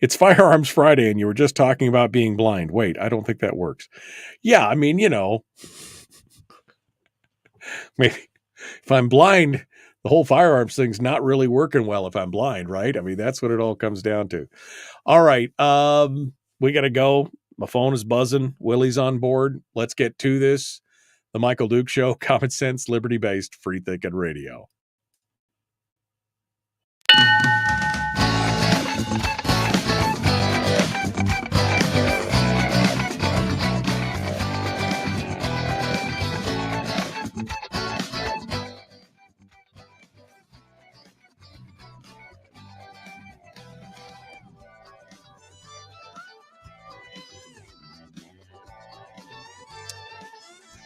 C: It's Firearms Friday, and you were just talking about being blind. Wait, I don't think that works. Yeah, I mean, maybe if I'm blind, the whole firearms thing's not really working well if I'm blind, right? I mean, that's what it all comes down to. All right. We got to go. My phone is buzzing. Willie's on board. Let's get to this. The Michael Duke Show, common sense, liberty-based, free thinking radio.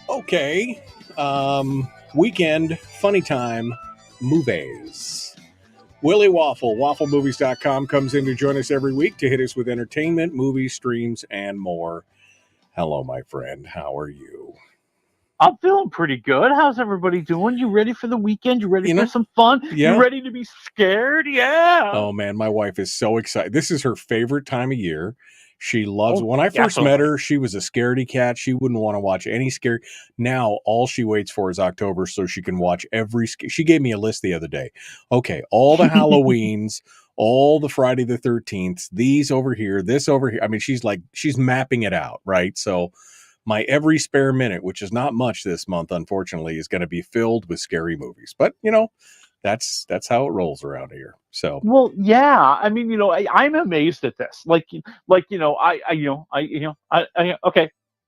C: Okay. Weekend funny time movies. Willie Waffle, wafflemovies.com, comes in to join us every week to hit us with entertainment, movies, streams, and more. Hello, my friend. How are you?
S: I'm feeling pretty good. How's everybody doing? You ready for the weekend? You ready for some fun?
C: Yeah.
S: You ready to be scared? Yeah.
C: Oh, man, my wife is so excited. This is her favorite time of year. She loves when I first met her, she was a scaredy cat. She wouldn't want to watch any scary. Now, all she waits for is October so she can watch every. She gave me a list the other day. Okay, all the Halloweens, all the Friday the 13th, these over here, this over here. I mean, she's mapping it out, right? So my every spare minute, which is not much this month, unfortunately, is going to be filled with scary movies. But, that's how it rolls around here. So,
S: well, yeah. I mean, I'm amazed at this. Okay.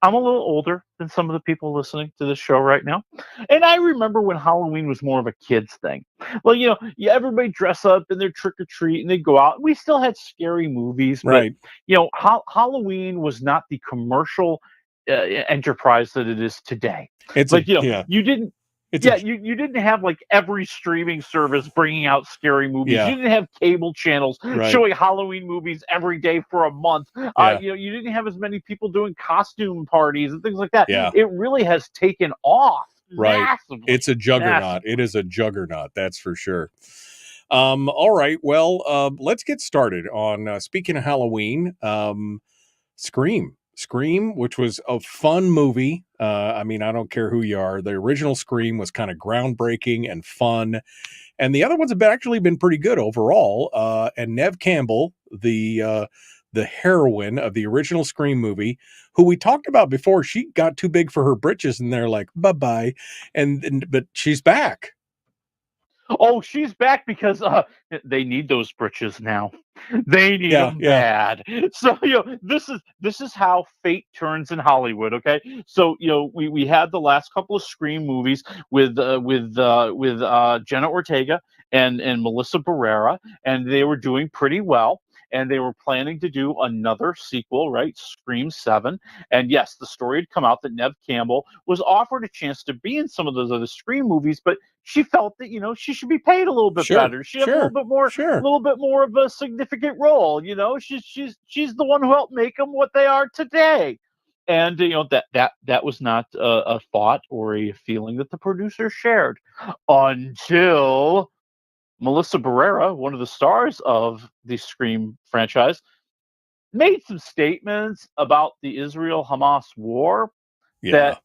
S: I'm a little older than some of the people listening to this show right now, and I remember when Halloween was more of a kids thing. Well, everybody dress up and they're trick or treat and they go out. We still had scary movies,
C: right?
S: But Halloween was not the commercial enterprise that it is today.
C: It's
S: you didn't. You didn't have like every streaming service bringing out scary movies.
C: Yeah.
S: You didn't have cable channels showing Halloween movies every day for a month. You didn't have as many people doing costume parties and things like that.
C: Yeah.
S: It really has taken off
C: Right.
S: massively.
C: It's a juggernaut.
S: Massively.
C: It is a juggernaut, that's for sure. All right. Well, let's get started on speaking of Halloween. Scream, which was a fun movie. I mean, I don't care who you are. The original Scream was kind of groundbreaking and fun, and the other ones have actually been pretty good overall. And Neve Campbell, the heroine of the original Scream movie, who we talked about before, she got too big for her britches, and they're like, bye-bye, but she's back.
S: Oh, she's back because they need those britches now. They need them bad. So this is how fate turns in Hollywood. Okay, so we had the last couple of Scream movies with Jenna Ortega and Melissa Barrera, and they were doing pretty well. And they were planning to do another sequel, right? Scream 7. And yes, the story had come out that Neve Campbell was offered a chance to be in some of those other Scream movies, but she felt that she should be paid a little bit better. She had a little bit more of a significant role. She's the one who helped make them what they are today. And that was not a thought or a feeling that the producer shared until Melissa Barrera, one of the stars of the Scream franchise, made some statements about the Israel-Hamas war that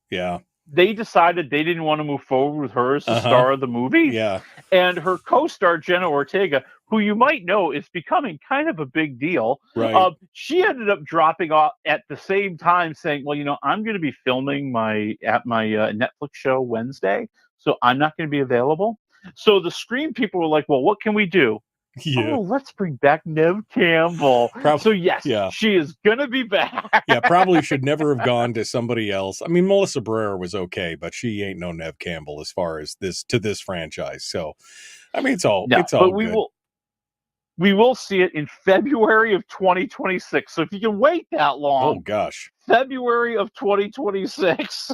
S: they decided they didn't want to move forward with her as the star of the movie.
C: Yeah.
S: And her co-star, Jenna Ortega, who you might know is becoming kind of a big deal,
C: right.
S: She ended up dropping off at the same time saying, well, I'm going to be filming my Netflix show Wednesday, so I'm not going to be available. So the Scream people were like, well, what can we do?
C: Yeah.
S: Oh, let's bring back Neve Campbell. So yes, she is going to be back.
C: Yeah, probably should never have gone to somebody else. I mean, Melissa Barrera was okay, but she ain't no Neve Campbell as far as this franchise. So, I mean, it's all good.
S: We will see it in February of 2026. So if you can wait that long.
C: Oh gosh.
S: February of 2026.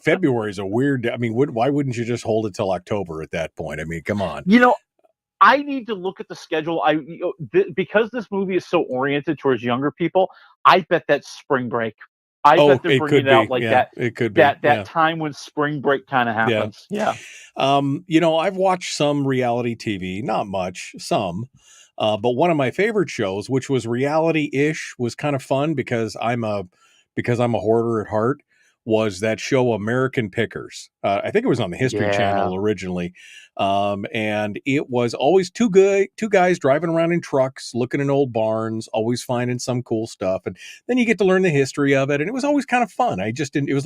C: February is a weird. I mean, why wouldn't you just hold it till October at that point? I mean, come on.
S: I need to look at the schedule. Because this movie is so oriented towards younger people, I bet that's spring break. I bet they're bringing it out like that.
C: It could be
S: that time when spring break kind of happens. Yeah.
C: I've watched some reality TV, not much, some. But one of my favorite shows, which was reality-ish, was kind of fun because I'm a hoarder at heart, was that show American Pickers. I think it was on the History Channel originally. And it was always two guys driving around in trucks, looking in old barns, always finding some cool stuff. And then you get to learn the history of it. And it was always kind of fun. It was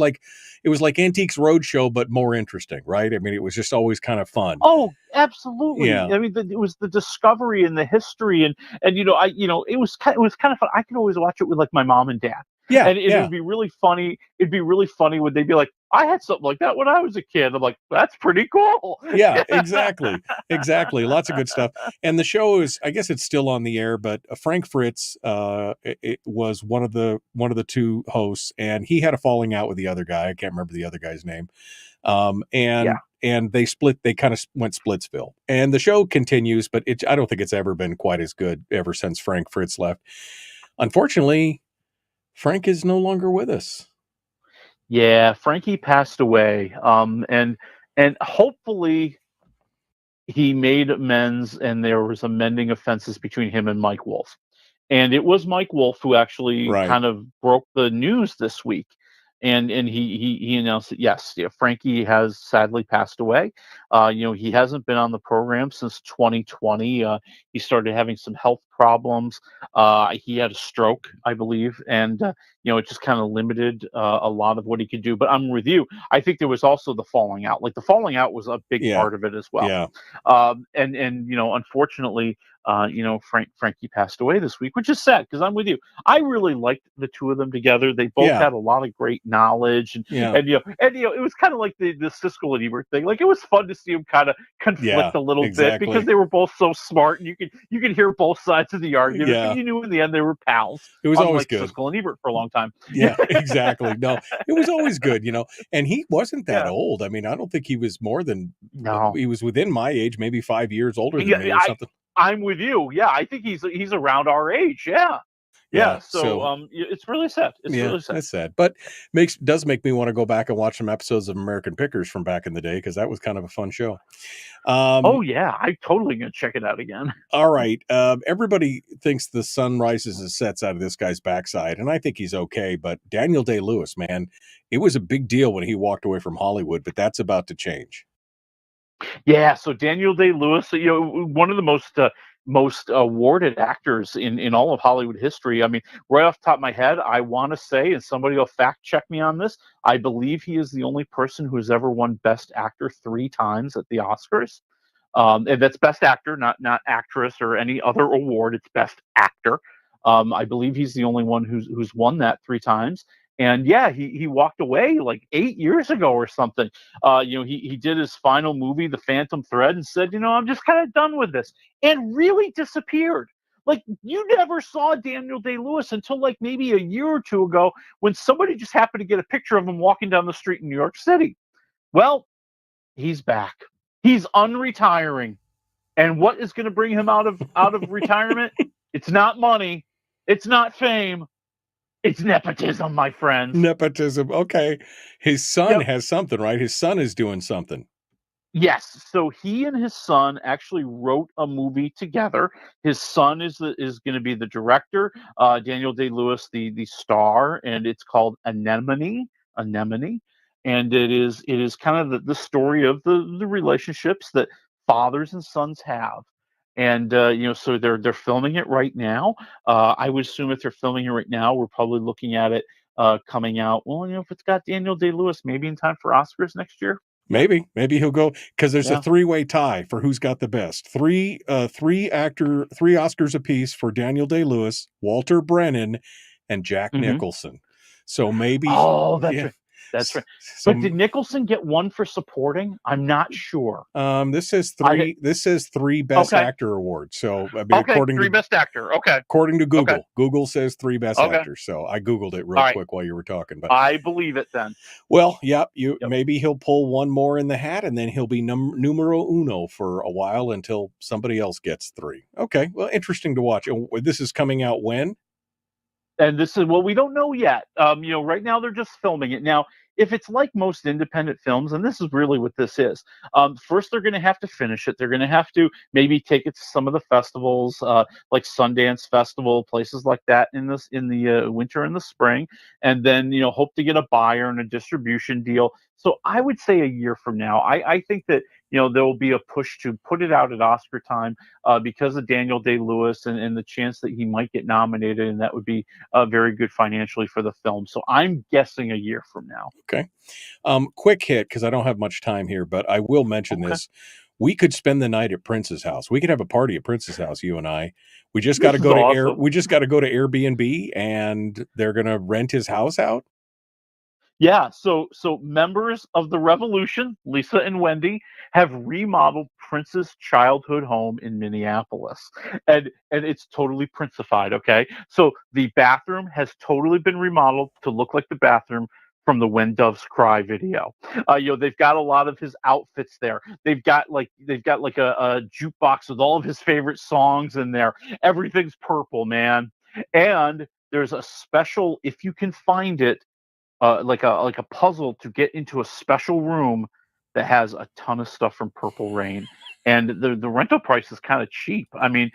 C: like Antiques Roadshow, but more interesting, right? I mean, it was just always kind of fun.
S: Oh, absolutely.
C: Yeah.
S: I mean, it was the discovery and the history. And it was kind of fun. I could always watch it with like my mom and dad.
C: Yeah,
S: and it would be really funny. It'd be really funny when they'd be like, I had something like that when I was a kid. I'm like, that's pretty cool.
C: Yeah, exactly. Lots of good stuff. And the show is, I guess it's still on the air, but Frank Fritz, it was one of the two hosts, and he had a falling out with the other guy. I can't remember the other guy's name. And they split. They kind of went Splitsville, and the show continues, but I don't think it's ever been quite as good ever since Frank Fritz left. Unfortunately, Frank is no longer with us.
S: Yeah, Frankie passed away. And hopefully he made amends and there was amending offenses between him and Mike Wolf. And it was Mike Wolf who actually kind of broke the news this week. And he announced that, yes, Frankie has sadly passed away. He hasn't been on the program since 2020. He started having some health problems. He had a stroke, I believe, and it just kind of limited a lot of what he could do. But I'm with you. I think there was also the falling out. Like the falling out was a big part of it as well.
C: Yeah.
S: And unfortunately, Frankie passed away this week, which is sad because I'm with you. I really liked the two of them together. They both had a lot of great knowledge, and it was kind of like the Siskel and Ebert thing. Like it was fun to see them kind of conflict a little bit because they were both so smart, and you could hear both sides of the argument.
C: Yeah.
S: But you knew in the end they were pals.
C: It was always good.
S: Siskel and Ebert for a long time.
C: Yeah, exactly. No, it was always good, and he wasn't that old. I mean, I don't think he was more than he was within my age, maybe 5 years older than me or something.
S: I'm with you. Yeah, I think he's around our age. Yeah. Yeah. So it's really sad. It's really sad.
C: It's sad, but does make me want to go back and watch some episodes of American Pickers from back in the day because that was kind of a fun show.
S: Oh yeah, I'm totally gonna check it out again.
C: All right, everybody thinks the sun rises and sets out of this guy's backside, and I think he's okay. But Daniel Day-Lewis, man, it was a big deal when he walked away from Hollywood, but that's about to change.
S: Yeah, so Daniel Day-Lewis, one of the most awarded actors in all of Hollywood history. I mean, right off the top of my head, I want to say, and somebody will fact check me on this, I believe he is the only person who has ever won Best Actor 3 times at the Oscars. And that's Best Actor, not actress or any other award. It's Best Actor. I believe he's the only one who's won that 3 times. And yeah, he walked away like 8 years ago or something. He did his final movie, The Phantom Thread, and said, I'm just kind of done with this, and really disappeared. Like, you never saw Daniel Day-Lewis until like maybe a year or two ago when somebody just happened to get a picture of him walking down the street in New York City. Well, he's back. He's unretiring. And what is going to bring him out of retirement? It's not money. It's not fame. It's nepotism, my friends.
C: Nepotism. Okay. His son has something, right? His son is doing something.
S: Yes. So he and his son actually wrote a movie together. His son is going to be the director. Daniel Day-Lewis, the star, and it's called Anemone. And it is kind of the story of the relationships that fathers and sons have. And so they're filming it right now. I would assume if they're filming it right now, we're probably looking at it coming out. Well, if it's got Daniel Day-Lewis, maybe in time for Oscars next year.
C: Maybe he'll go, because there's a 3-way tie for who's got the best. Three Oscars apiece for Daniel Day-Lewis, Walter Brennan, and Jack Nicholson. So maybe.
S: Oh, that's right. That's right. But did Nicholson get one for supporting? I'm not sure.
C: This says 3. This says 3 Best Actor awards. So I mean, according
S: 3
C: to
S: Best Actor. Okay.
C: According to Google, Google says 3 Best Actors. So I googled it real quick while you were talking. But
S: I believe it then.
C: Well, maybe he'll pull one more in the hat, and then he'll be numero uno for a while until somebody else gets 3. Okay. Well, interesting to watch. This is coming out when?
S: And this is, we don't know yet. Right now they're just filming it. Now, if it's like most independent films, and this is really what this is, first they're going to have to finish it. They're going to have to maybe take it to some of the festivals, like Sundance Festival, places like that in the winter and the spring, and then hope to get a buyer and a distribution deal. So I would say a year from now. I think that there will be a push to put it out at Oscar time because of Daniel Day-Lewis and the chance that he might get nominated, and that would be very good financially for the film. So I'm guessing a year from now.
C: Okay. Quick hit, because I don't have much time here, but I will mention this. We could spend the night at Prince's house. We could have a party at Prince's house, you and I. We just got to go to We just got to go to Airbnb, and they're going to rent his house out.
S: Yeah, so members of the Revolution, Lisa and Wendy, have remodeled Prince's childhood home in Minneapolis, and it's totally Princified. Okay, so the bathroom has totally been remodeled to look like the bathroom from the When Doves Cry video. They've got a lot of his outfits there. They've got like a jukebox with all of his favorite songs in there. Everything's purple, man, and there's a special, if you can find it, like a puzzle to get into a special room that has a ton of stuff from Purple Rain, and the rental price is kind of cheap. I mean,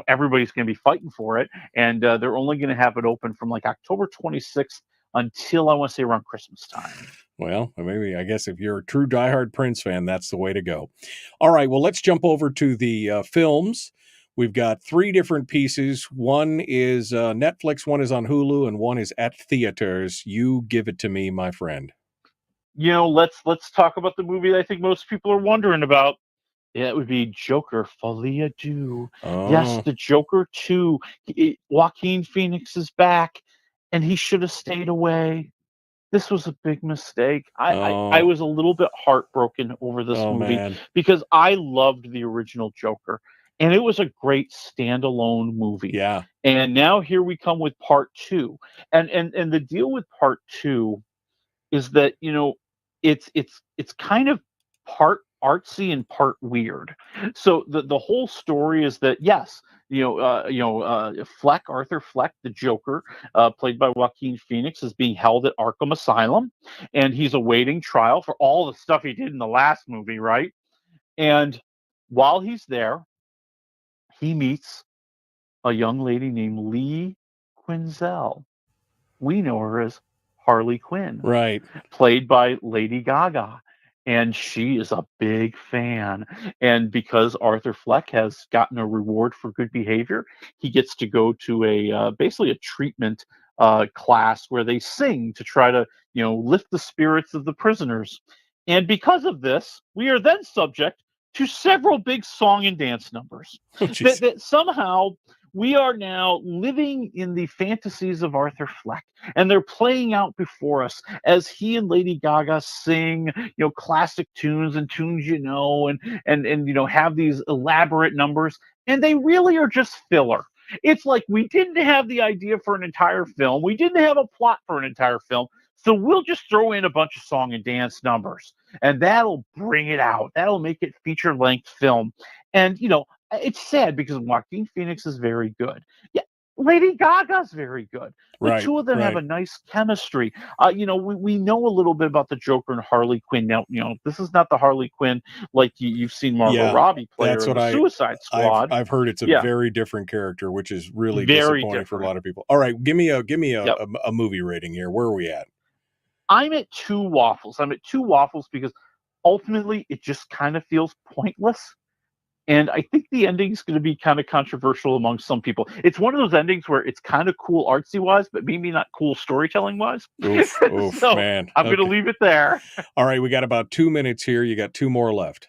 S: everybody's going to be fighting for it, and they're only going to have it open from like October 26th until I want to say around Christmas time.
C: Well, maybe, I guess if you're a true diehard Prince fan, that's the way to go. All right, well, let's jump over to the films. We've got 3 different pieces. One is Netflix, one is on Hulu, and one is at theaters. You give it to me, my friend.
S: Let's talk about the movie that I think most people are wondering about. Yeah, it would be Joker, Folie à Deux.
C: Oh.
S: Yes, the Joker 2. Joaquin Phoenix is back, and he should have stayed away. This was a big mistake. I was a little bit heartbroken over this movie because I loved the original Joker. And it was a great standalone movie.
C: Yeah.
S: And now here we come with part 2. And the deal with part 2 is that, it's kind of part artsy and part weird. So the whole story is that yes, Arthur Fleck, the Joker, played by Joaquin Phoenix, is being held at Arkham Asylum, and he's awaiting trial for all the stuff he did in the last movie, right? And while he's there, he meets a young lady named Lee Quinzel. We know her as Harley Quinn,
C: Right.
S: played by Lady Gaga. And she is a big fan. And because Arthur Fleck has gotten a reward for good behavior, he gets to go to basically a treatment class where they sing to try to, lift the spirits of the prisoners. And because of this, we are then subject to several big song and dance numbers. That somehow we are now living in the fantasies of Arthur Fleck, and they're playing out before us as he and Lady Gaga sing, classic tunes and tunes, and have these elaborate numbers, and they really are just filler. It's like we didn't have the idea for an entire film. We didn't have a plot for an entire film. So we'll just throw in a bunch of song and dance numbers, and that'll bring it out. That'll make it feature-length film. And, it's sad because Joaquin Phoenix is very good. Yeah, Lady Gaga's very good. The two of them have a nice chemistry. We know a little bit about the Joker and Harley Quinn. Now, this is not the Harley Quinn like you've seen Margot Robbie play her in the Suicide Squad.
C: I've heard it's a very different character, which is really disappointing for a lot of people. All right, give me a movie rating here. Where are we at?
S: I'm at 2 waffles. I'm at 2 waffles because ultimately it just kind of feels pointless. And I think the ending is going to be kind of controversial among some people. It's one of those endings where it's kind of cool artsy-wise, but maybe not cool storytelling-wise.
C: Oof,
S: so
C: man.
S: I'm going to leave it there.
C: All right, we got about 2 minutes here. You got 2 more left.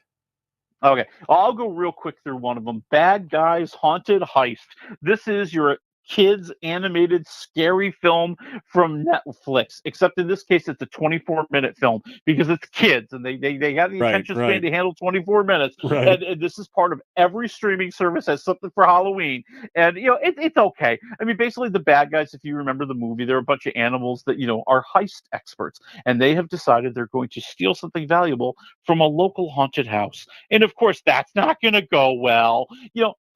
S: Okay, I'll go real quick through one of them. Bad Guys Haunted Heist. This is your kids animated scary film from Netflix, except in this case it's a 24-minute film because it's kids and they have the attention span to handle 24 minutes. And this is part of every streaming service has something for Halloween, and it's okay. I mean, basically the bad guys, if you remember the movie, they're a bunch of animals that are heist experts, and they have decided they're going to steal something valuable from a local haunted house, and of course that's not going to go well.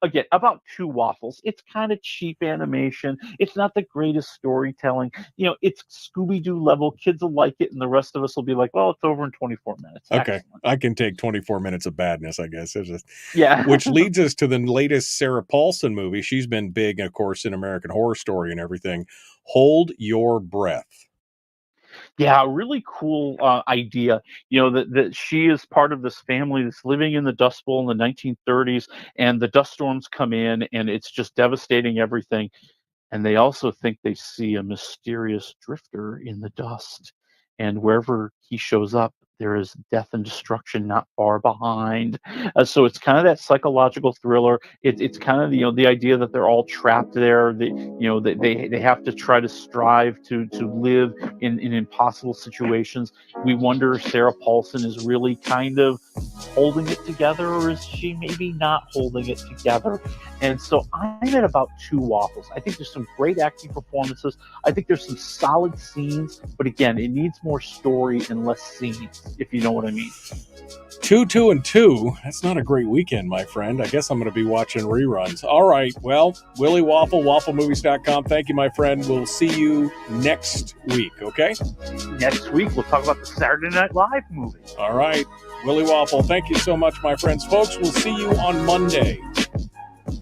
S: Again, about 2 waffles. It's kind of cheap animation. It's not the greatest storytelling. It's Scooby-Doo level. Kids will like it, and the rest of us will be like, well, it's over in 24 minutes.
C: Okay. Excellent. I can take 24 minutes of badness, I guess.
S: Yeah.
C: Which leads us to the latest Sarah Paulson movie. She's been big, of course, in American Horror Story and everything. Hold Your Breath.
S: Yeah, a really cool idea. That she is part of this family that's living in the Dust Bowl in the 1930s, and the dust storms come in, and it's just devastating everything. And they also think they see a mysterious drifter in the dust, and wherever he shows up, there is death and destruction not far behind. So it's kind of that psychological thriller. It's kind of the idea that they're all trapped there. They have to try to strive to live in impossible situations. We wonder if Sarah Paulson is really kind of holding it together, or is she maybe not holding it together? And so I'm at about 2 waffles. I think there's some great acting performances. I think there's some solid scenes, but again, it needs more story and less scenes, if you know what I mean.
C: 2, 2, and 2. That's not a great weekend, my friend. I guess I'm going to be watching reruns. All right. Well, Willie Waffle, wafflemovies.com. Thank you, my friend. We'll see you next week, okay?
S: Next week, we'll talk about the Saturday Night Live movie.
C: All right. Willie Waffle, thank you so much, my friends. Folks, we'll see you on Monday.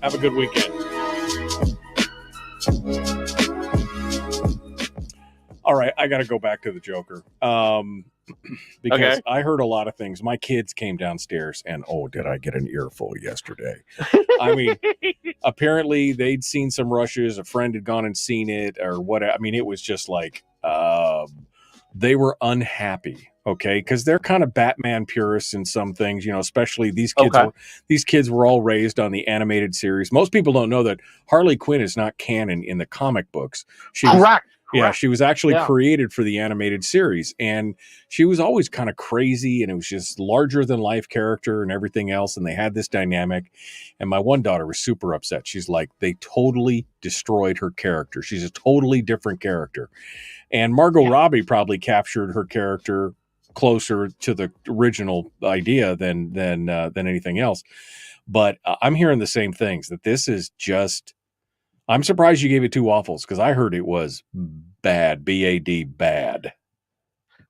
C: Have a good weekend. All right, I got to go back to the Joker. Because I heard a lot of things. My kids came downstairs and, did I get an earful yesterday? I mean, apparently they'd seen some rushes. A friend had gone and seen it or what. I mean, it was just like they were unhappy. Okay, because they're kind of Batman purists in some things, especially these kids. These kids were all raised on the animated series. Most people don't know that Harley Quinn is not canon in the comic books.
S: Correct.
C: Yeah, she was actually created for the animated series, and she was always kind of crazy, and it was just larger than life character and everything else, and they had this dynamic. And my one daughter was super upset. She's like, they totally destroyed her character. She's a totally different character. And Margot Robbie probably captured her character closer to the original idea than anything else. But I'm hearing the same things, that this is just. I'm surprised you gave it 2 waffles, because I heard it was bad, B-A-D, bad.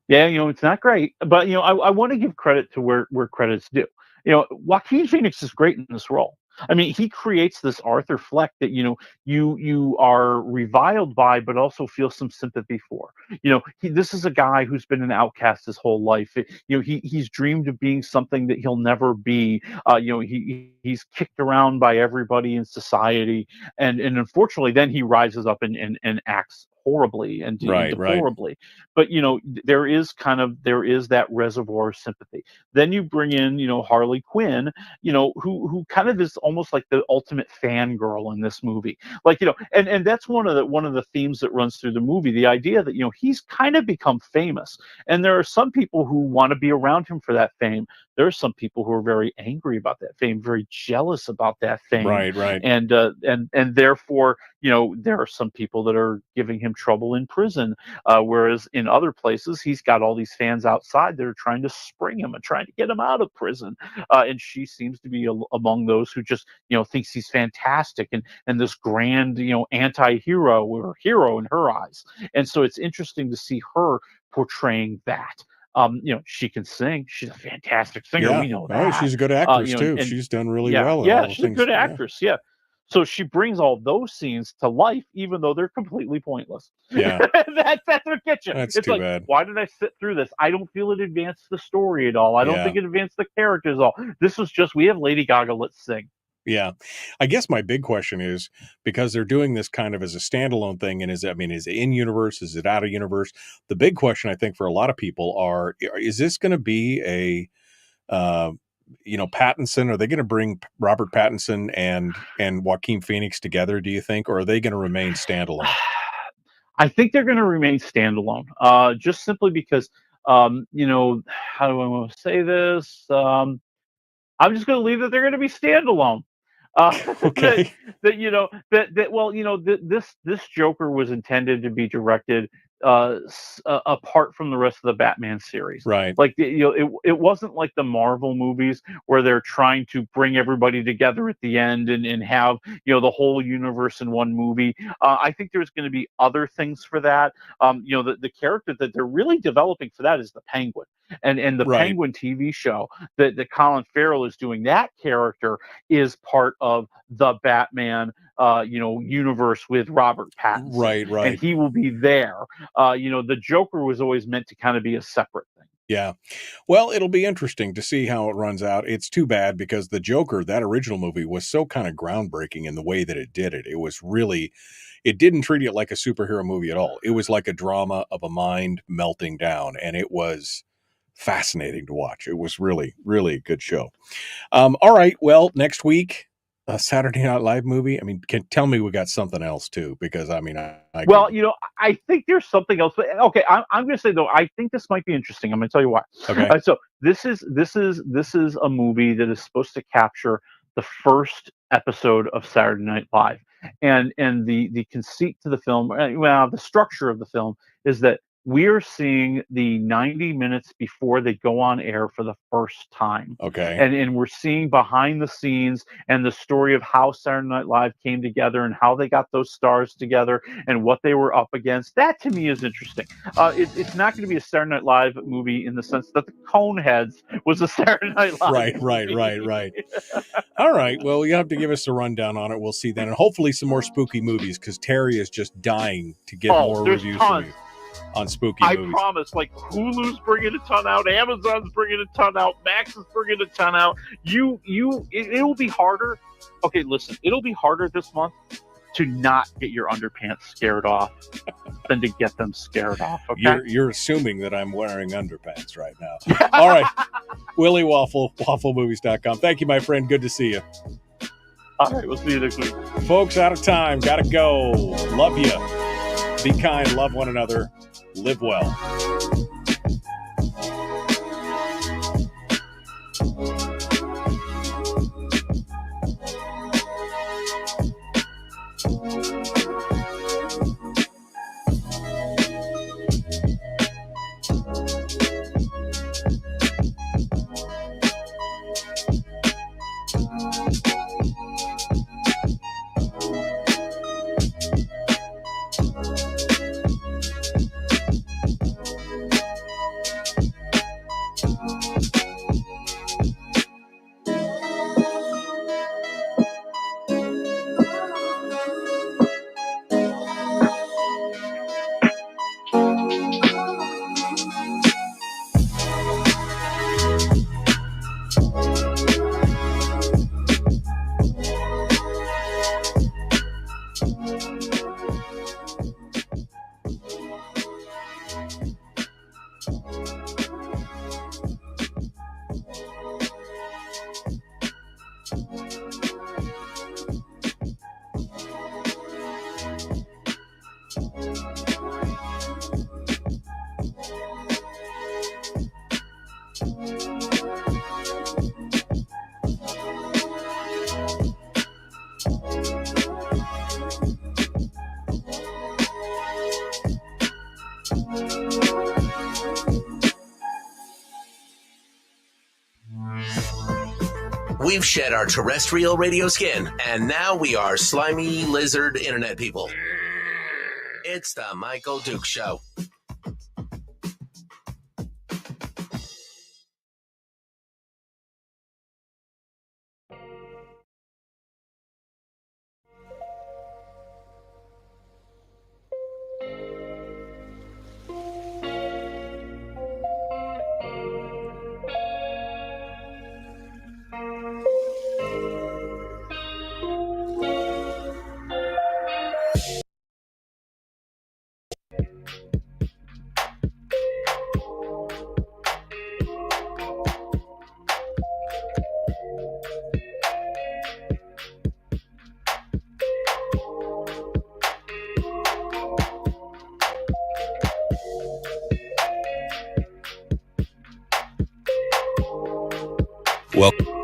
S: Yeah, it's not great, but I want to give credit to where credit's due. Joaquin Phoenix is great in this role. I mean, he creates this Arthur Fleck that you are reviled by, but also feel some sympathy for. This is a guy who's been an outcast his whole life. He's dreamed of being something that he'll never be. He's kicked around by everybody in society, and unfortunately, then he rises up and acts horribly and deplorably. But there is that reservoir of sympathy. Then you bring in Harley Quinn, who kind of is almost like the ultimate fangirl in this movie. And that's one of the themes that runs through the movie, the idea that he's kind of become famous, and there are some people who want to be around him for that fame. There are some people who are very angry about that fame, very jealous about that fame.
C: Right.
S: And therefore, there are some people that are giving him trouble in prison, whereas in other places he's got all these fans outside that are trying to spring him and trying to get him out of prison. And she seems to be among those who just thinks he's fantastic and this grand anti-hero or hero in her eyes. And so it's interesting to see her portraying that. She can sing. She's a fantastic singer.
C: Yeah.
S: We know that.
C: Oh, she's a good actress too.
S: And
C: she's done really
S: yeah,
C: well.
S: Yeah, she's a good actress. Yeah. So she brings all those scenes to life, even though they're completely pointless.
C: Yeah.
S: That's what gets you.
C: That's
S: it's
C: too
S: like,
C: bad.
S: why did I sit through this? I don't feel it advanced the story at all. I don't think it advanced the characters at all. This was just, we have Lady Gaga, let's sing.
C: Yeah. I guess my big question is, because they're doing this kind of as a standalone thing, and is it in universe? Is it out of universe? The big question, I think, for a lot of people is this going to be a, Pattinson? Are they going to bring Robert Pattinson and Joaquin Phoenix together, do you think? Or are they going to remain standalone?
S: I think they're going to remain standalone, just simply because, how do I want to say this? I'm just going to leave that they're going to be standalone.
C: Okay.
S: This Joker was intended to be directed apart from the rest of the Batman series.
C: Right.
S: Like it wasn't like the Marvel movies where they're trying to bring everybody together at the end and have the whole universe in one movie. I think there's going to be other things for that. The character that they're really developing for that is the Penguin. And the Penguin TV show that Colin Farrell is doing, that character is part of the Batman universe with Robert Pattinson.
C: Right.
S: And he will be there. The Joker was always meant to kind of be a separate thing.
C: Yeah. Well, it'll be interesting to see how it runs out. It's too bad because the Joker, that original movie, was so kind of groundbreaking in the way that it did it. It was really, it didn't treat it like a superhero movie at all. It was like a drama of a mind melting down, and it was fascinating to watch. It was really, really a good show. All right. Well, next week, a Saturday Night Live movie. I mean, tell me we got something else too, because I
S: think there's something else. But okay, I'm going to say though, I think this might be interesting. I'm going to tell you why.
C: Okay.
S: So this is a movie that is supposed to capture the first episode of Saturday Night Live, and the conceit to the film, the structure of the film is that we're seeing the 90 minutes before they go on air for the first time.
C: Okay.
S: And we're seeing behind the scenes and the story of how Saturday Night Live came together and how they got those stars together and what they were up against. That to me is interesting. It's not going to be a Saturday Night Live movie in the sense that the Coneheads was a Saturday Night Live
C: Right. All right. Well, you have to give us a rundown on it. We'll see then. And hopefully some more spooky movies, because Terry is just dying to get more reviews from you on spooky movies.
S: I promise, like Hulu's bringing a ton out, Amazon's bringing a ton out, Max is bringing a ton out. It'll be harder. Okay, listen, it'll be harder this month to not get your underpants scared off than to get them scared off. Okay?
C: You're assuming that I'm wearing underpants right now. All right. Willie Waffle, wafflemovies.com. Thank you, my friend. Good to see you.
S: All right, we'll see you next week.
C: Folks, out of time. Gotta go. Love you. Be kind. Love one another. Live well.
A: We've shed our terrestrial radio skin, and now we are slimy lizard internet people. It's the Michael Dukes Show.
L: Welcome